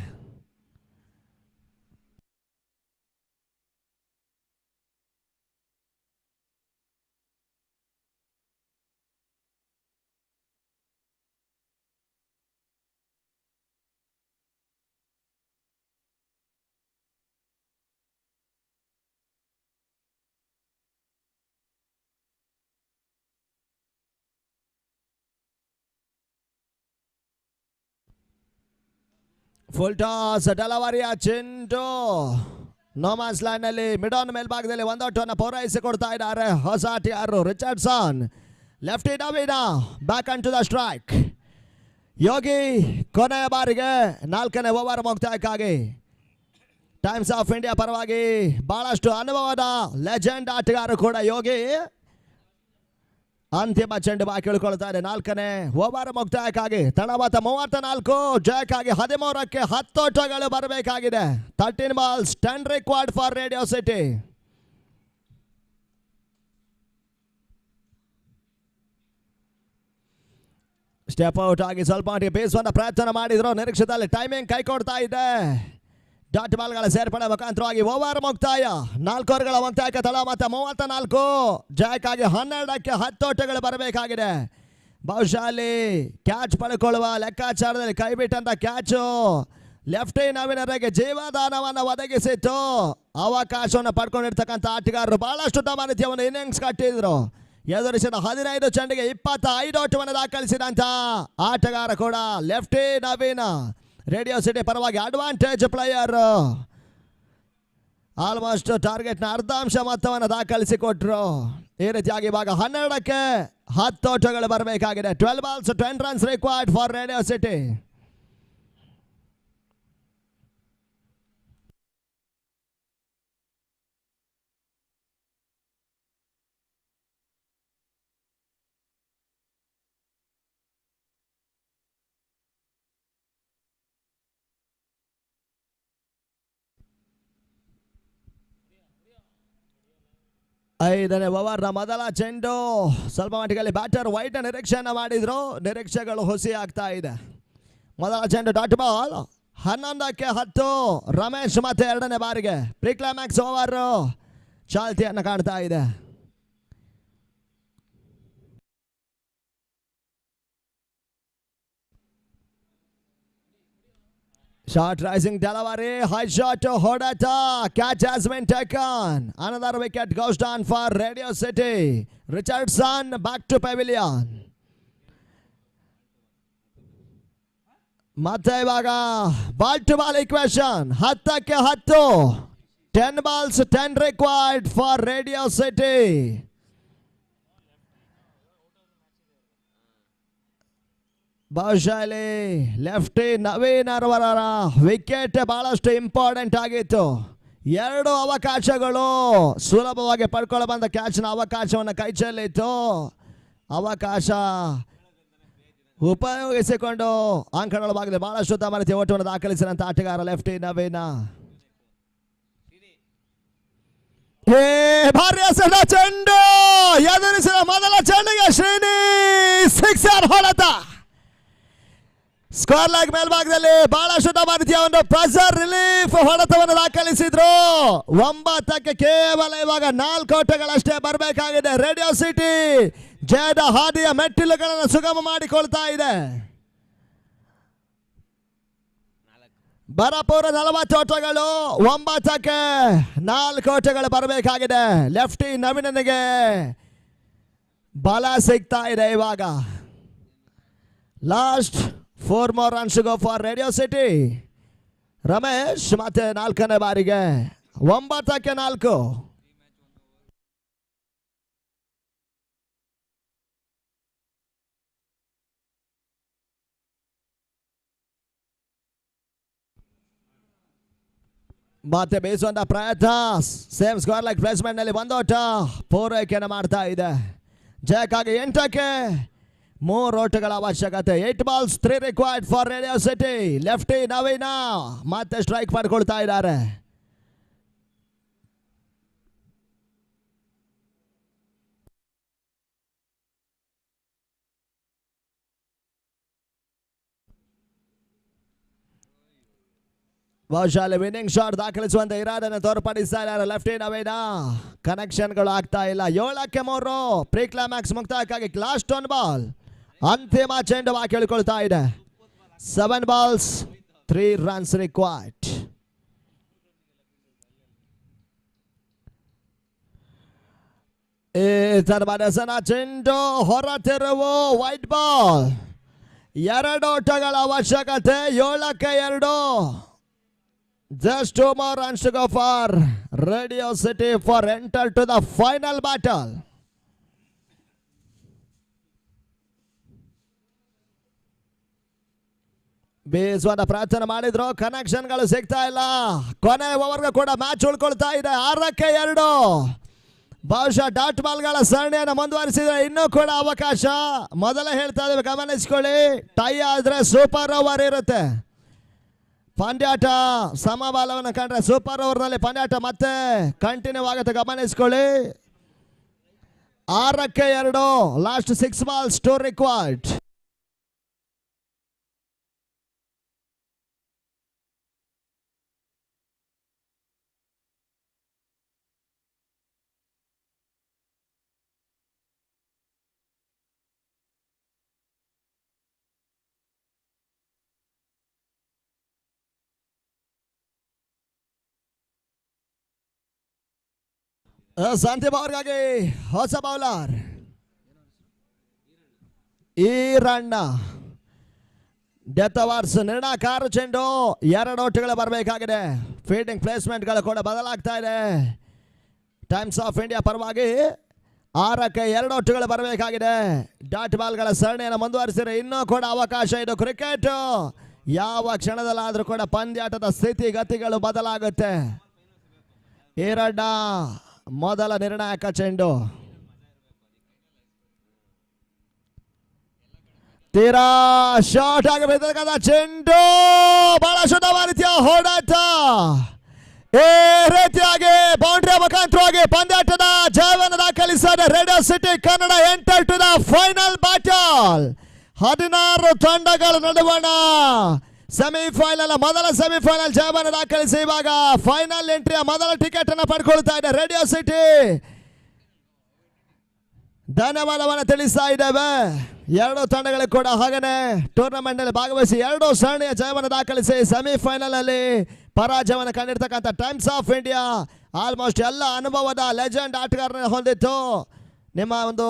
ಫುಲ್ ಟಾಸ್ ಡೆಲವರಿಯ ಚೆಂಡು ನೋಮಾನ್ಸ್ ಲೈನ್ ನಲ್ಲಿ ಮಿಡಾನ್ ಮೇಲ್ಭಾಗದಲ್ಲಿ ಒಂದೊಟ್ಟನ್ನು ಪೂರೈಸಿಕೊಡ್ತಾ ಇದ್ದಾರೆ ಹೊಸ ಆಟಗಾರರು Richardson. Lefty Naveen back and to the strike. Yogi ಕೊನೆಯ ಬಾರಿಗೆ 4ನೇ ಓವರ್ ಮುಕ್ತಾಯಕ್ಕಾಗಿ ಟೈಮ್ಸ್ ಆಫ್ ಇಂಡಿಯಾ ಪರವಾಗಿ ಬಹಳಷ್ಟು ಅನುಭವದ ಲೆಜೆಂಡ್ ಆಟಗಾರ ಕೂಡ ಯೋಗಿ. ಅಂತಿಮ ಚೆಂಡು ಬಾಕಿ ಉಳ್ಕೊಳ್ತಾರೆ 4ನೇ ಓವರ್ ಮುಕ್ತಾಯಕ್ಕಾಗಿ. ತಡವಾತ 34, ಜಯಕ್ಕಾಗಿ 13ಕ್ಕೆ 10 ಓಟಗಳು ಬರಬೇಕಾಗಿದೆ. 13 balls 10 required for radio city. Step out ಆಗಿ ಸ್ವಲ್ಪ ಮಟ್ಟಿಗೆ ಬೇಯಿಸುವಂತ ಪ್ರಯತ್ನ ಮಾಡಿದ್ರು. ನಿರೀಕ್ಷಿತದಲ್ಲಿ ಟೈಮಿಂಗ್ ಕೈ ಕೊಡ್ತಾ ಇದೆ. ಡಾಟ್ ಬಾಲ್ಗಳ ಸೇರ್ಪಡೆ ಮುಖಾಂತರವಾಗಿ ಓವರ್ ಮುಕ್ತಾಯ. 4 ಓವರ್ಗಳ ಮುಕ್ತಾಯಕ್ಕೆ ತಡ ಮತ್ತೆ 34, ಜಯಕ್ಕಾಗಿ 12ಕ್ಕೆ 10 ಓಟಗಳು ಬರಬೇಕಾಗಿದೆ. ಬಹುಶಃ ಅಲ್ಲಿ ಕ್ಯಾಚ್ ಪಡ್ಕೊಳ್ಳುವ ಲೆಕ್ಕಾಚಾರದಲ್ಲಿ ಕೈ ಬಿಟ್ಟಂತ ಕ್ಯಾಚು ಲೆಫ್ಟಿ ನವೀನರಿಗೆ ಜೀವದಾನವನ್ನು ಒದಗಿಸಿತ್ತು. ಅವಕಾಶವನ್ನು ಪಡ್ಕೊಂಡಿರ್ತಕ್ಕಂಥ ಆಟಗಾರರು ಬಹಳಷ್ಟು ತಮ್ಮ ರೀತಿಯ ಒಂದು ಇನ್ನಿಂಗ್ಸ್ ಕಟ್ಟಿದ್ರು. ಎದುರಿಸಿದ 15 ಚೆಂಡಿಗೆ 25 ಓಟವನ್ನು ದಾಖಲಿಸಿದಂಥ ಆಟಗಾರ ಕೂಡ ಲೆಫ್ಟಿ ನವೀನ. ರೇಡಿಯೋ ಸಿಟಿ ಪರವಾಗಿ ಅಡ್ವಾಂಟೇಜ್ ಪ್ಲೇಯರ್. ಆಲ್ಮೋಸ್ಟ್ ಟಾರ್ಗೆಟ್ನ ಅರ್ಧಾಂಶ ಮೊತ್ತವನ್ನು ದಾಖಲಿಸಿಕೊಟ್ರು. ಈ ರೀತಿಯಾಗಿ ಇವಾಗ 12ಕ್ಕೆ 10 ಓಟಗಳು ಬರಬೇಕಾಗಿದೆ. 12 balls 10 runs required for radio city. ಐದನೇ ಓವರ್ನ ಮೊದಲ ಚೆಂಡು ಸ್ವಲ್ಪ ಮಟ್ಟಿಗೆ ಬ್ಯಾಟರ್ ವೈಟ್ ನಿರೀಕ್ಷೆಯನ್ನು ಮಾಡಿದ್ರು. ನಿರೀಕ್ಷೆಗಳು ಹುಸಿ ಆಗ್ತಾ ಇದೆ. ಮೊದಲ ಚೆಂಡು ಡಾಟ್ ಬಾಲ್ 11ಕ್ಕೆ 10. ರಮೇಶ್ ಮತ್ತೆ 2ನೇ ಬಾರಿಗೆ ಪ್ರಿಕ್ಲೈಮ್ಯಾಕ್ಸ್ ಓವರ್ ಚಾಲ್ತಿಯನ್ನು ಕಾಣ್ತಾ ಇದೆ. Shot rising delivery, high shot to Hodata. Catch has been taken. Another wicket goes down for Radio City. Richardson back to pavilion. ಮತ್ತೆ ಇವಾಗ ಬಾಲ್ ಟು ಬಾಲ್ ಈಕ್ವೇಷನ್ 10ಕ್ಕೆ 10. 10 balls 10 required for Radio City. ಬಹುಶಃ lefty Naveen ಅವರ wicket ಬಹಳಷ್ಟು important ಆಗಿತ್ತು. 2 ಅವಕಾಶಗಳು ಸುಲಭವಾಗಿ ಪಡ್ಕೊಳ್ಳ ಬಂದ ಕ್ಯಾಚ್ನ ಅವಕಾಶವನ್ನು ಕೈ ಚೆಲ್ಲಿತ್ತು. ಅವಕಾಶ ಉಪಯೋಗಿಸಿಕೊಂಡು ಅಂಕಣೊಳಗಾಗಲಿ ಬಹಳಷ್ಟು ತಮ್ಮ ರೀತಿಯ ಓಟವನ್ನು ದಾಖಲಿಸಿದಂಥ ಆಟಗಾರ ಲೆಫ್ಟಿ ನವೀನ. ಭಾರಿ ಎಸೆದ ಚೆಂಡು ಎದುರಿಸಿದ ಮೊದಲ ಚೆಂಡಿಗೆ ಶ್ರೀನಿ ಸಿಕ್ಸರ್ ಹೊಡೆತ. ಸ್ಕೋರ್ ಲೈಕ್ ಮೇಲ್ಭಾಗದಲ್ಲಿ ಬಹಳಷ್ಟು ತಮ್ಮ ರೀತಿಯ ಒಂದು ಪ್ರೆಸರ್ ರಿಲೀಫ್ ಹೊಡೆತವನ್ನು ದಾಖಲಿಸಿದ್ರು. 9ಕ್ಕೆ ಕೇವಲ ಇವಾಗ 4 ಓಟಗಳಷ್ಟೇ ಬರಬೇಕಾಗಿದೆ. ರೇಡಿಯೋ ಸಿಟಿ ಜಯದ ಹಾದಿಯ ಮೆಟ್ಟಿಲುಗಳನ್ನು ಸುಗಮ ಮಾಡಿಕೊಳ್ತಾ ಇದೆ. ಬರಪೂರ 40 ಓಟಗಳು, 9ಕ್ಕೆ 4 ಓಟಗಳು ಬರಬೇಕಾಗಿದೆ. ಲೆಫ್ಟಿ ನವೀನನಿಗೆ ಬಲ ಸಿಗ್ತಾ ಇದೆ ಇವಾಗ. Last 4 more runs to go for Radio City. Ramesh ಮತ್ತೆ 4ನೇ ಬಾರಿಗೆ 9ಕ್ಕೆ 4. ಮತ್ತೆ ಬೇಯಿಸುವಂತ ಪ್ರಯತ್ನ. ಸೇಮ್ ಸ್ಕೋರ್ ಲೈಕ್ ಪ್ಲೇಸ್ಮೆಂಟ್ ನಲ್ಲಿ 1 ಓಟ ಪೂರೈಕೆಯನ್ನು ಮಾಡ್ತಾ ಇದೆ. ಜಯಕ್ಕಾಗಿ 8ಕ್ಕೆ ಮೂರು ಓಟಗಳ ಅವಶ್ಯಕತೆ. 8 balls 3 required for radio city. Lefty Naveena ಮತ್ತೆ ಸ್ಟ್ರೈಕ್ ಮಾಡ್ಕೊಳ್ತಾ ಇದ್ದಾರೆ. ಬಹುಶಃ ವಿನ್ನಿಂಗ್ ಶಾಟ್ ದಾಖಲಿಸುವಂತ ಇರಾದನ್ನು ತೋರ್ಪಡಿಸ್ತಾ ಇದ್ದಾರೆ ಲೆಫ್ಟಿ ನವೀನ. ಕನೆಕ್ಷನ್ಗಳು ಆಗ್ತಾ ಇಲ್ಲ. 7ಕ್ಕೆ 3 ಪ್ರೀ ಕ್ಲೈಮ್ಯಾಕ್ಸ್ ಮುಕ್ತಾಯಕ್ಕಾಗಿ ಲಾಸ್ಟ್ 1 ಬಾಲ್ ಅಂತಿಮ ಚೆಂಡು ಕೇಳಿಕೊಳ್ತಾ ಇದೆ. 7 balls 3 runs required. ಈ ತರಬಾರಸನ ಚೆಂಡು ಹೊರತಿರುವು ವೈಟ್ ಬಾಲ್. 2 ಓಟಗಳ ಅವಶ್ಯಕತೆ. 7ಕ್ಕೆ 2. Just 2 more runs to go for Radio City for enter to the final battle. ಬೇಸ್ವಾದ ಪ್ರಾರ್ಥನೆ ಮಾಡಿದ್ರು, ಕನೆಕ್ಷನ್ಗಳು ಸಿಗ್ತಾ ಇಲ್ಲ. ಕೊನೆ ಓವರ್ಗೂ ಕೂಡ ಮ್ಯಾಚ್ ಉಳ್ಕೊಳ್ತಾ ಇದೆ. 6ಕ್ಕೆ 2. ಬಹುಶಃ ಡಾಟ್ ಬಾಲ್ಗಳ ಸರಣಿಯನ್ನು ಮುಂದುವರಿಸಿದ್ರೆ ಇನ್ನೂ ಕೂಡ ಅವಕಾಶ. ಮೊದಲೇ ಹೇಳ್ತಾ ಇದ್ದೇವೆ, ಗಮನಿಸ್ಕೊಳ್ಳಿ, ಟೈ ಆದ್ರೆ ಸೂಪರ್ ಓವರ್ ಇರುತ್ತೆ. ಪಂದ್ಯಾಟ ಸಮಬಾಲವನ್ನು ಕಂಡ್ರೆ ಸೂಪರ್ ಓವರ್ನಲ್ಲಿ ಪಂದ್ಯಾಟ ಮತ್ತೆ ಕಂಟಿನ್ಯೂ ಆಗುತ್ತೆ. ಗಮನಿಸ್ಕೊಳ್ಳಿ. 6ಕ್ಕೆ 2 ಲಾಸ್ಟ್ 6 balls 2 required. ಸಂದೀಪ್ ಅವ್ರಿಗಾಗಿ ಹೊಸ ಬೌಲರ್ ಈರಣ್ಣ. ಡೆತ್ ಓವರ್ಸ್ ನಿರ್ಣಾಕಾರ ಚೆಂಡು. 2 ಓಟಗಳು ಬರಬೇಕಾಗಿದೆ. ಫೀಲ್ಡಿಂಗ್ ಪ್ಲೇಸ್ಮೆಂಟ್ಗಳು ಕೂಡ ಬದಲಾಗ್ತಾ ಇದೆ. ಟೈಮ್ಸ್ ಆಫ್ ಇಂಡಿಯಾ ಪರವಾಗಿ 6ಕ್ಕೆ 2 ಓಟಗಳು ಬರಬೇಕಾಗಿದೆ. ಡಾಟ್ ಬಾಲ್ಗಳ ಸರಣಿಯನ್ನು ಮುಂದುವರಿಸಿದ್ರೆ ಇನ್ನೂ ಕೂಡ ಅವಕಾಶ. ಇದು ಕ್ರಿಕೆಟ್. ಯಾವ ಕ್ಷಣದಲ್ಲಾದರೂ ಕೂಡ ಪಂದ್ಯಾಟದ ಸ್ಥಿತಿಗತಿಗಳು ಬದಲಾಗುತ್ತೆ. ಈರಣ್ಣ ಮೊದಲ ನಿರ್ಣಾಯಕ ಚೆಂಡು. ತೀರಾ ಶಾರ್ಟ್ ಆಗಬೇಕಾದ ಚೆಂಡು. ಬಹಳ ಶುದ್ಧವಾದ ರೀತಿಯ ಹೋರಾಟ. ಈ ರೀತಿಯಾಗಿ ಬೌಂಡ್ರಿಯ ಮುಖಾಂತರವಾಗಿ ಪಂದ್ಯಾಟದ ಜಯವನ್ನು ದಾಖಲಿಸಿದ Radio city Kannada enter to the final battle. 16 ತಂಡಗಳ ನಡುವಣ ಸೆಮಿಫೈನಲ್, ಮೊದಲ ಸೆಮಿಫೈನಲ್ ಜಯವನ್ನು ದಾಖಲಿಸಿ ಇವಾಗ ಫೈನಲ್ ಎಂಟ್ರಿಯ ಮೊದಲ ಟಿಕೆಟ್ ಅನ್ನು ಪಡ್ಕೊಳ್ತಾ ಇದೆ ರೇಡಿಯೋ ಸಿಟಿ. ಧನ್ಯವಾದವನ್ನು ತಿಳಿಸ್ತಾ ಇದ್ದೇವೆ 2 ತಂಡಗಳಿಗೆ ಕೂಡ. ಹಾಗೇನೆ ಟೂರ್ನಮೆಂಟ್ ನಲ್ಲಿ ಭಾಗವಹಿಸಿ 2 ಸರಣಿಯ ಜಯವನ್ನು ದಾಖಲಿಸಿ ಸೆಮಿಫೈನಲ್ ಅಲ್ಲಿ ಪರಾಜಯವನ್ನು ಕಂಡಿರ್ತಕ್ಕಂಥ ಟೈಮ್ಸ್ ಆಫ್ ಇಂಡಿಯಾ ಆಲ್ಮೋಸ್ಟ್ ಎಲ್ಲ ಅನುಭವದ ಲೆಜೆಂಡ್ ಆಟಗಾರರನ್ನು ಹೊಂದಿತ್ತು. ನಿಮ್ಮ ಒಂದು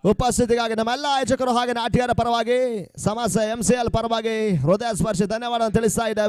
ಉಪಸ್ಥಿತಿಗಾಗಿ ನಮ್ಮೆಲ್ಲ ಆಯೋಜಕರು ಹಾಗೆ ಆಟಗಾರ ಪರವಾಗಿ ಸಮಸ್ಯೆ MCL ಪರವಾಗಿ ಹೃದಯ ಸ್ಪರ್ಶಿ ಧನ್ಯವಾದ ತಿಳಿಸ್ತಾ ಇದ್ದೇವೆ.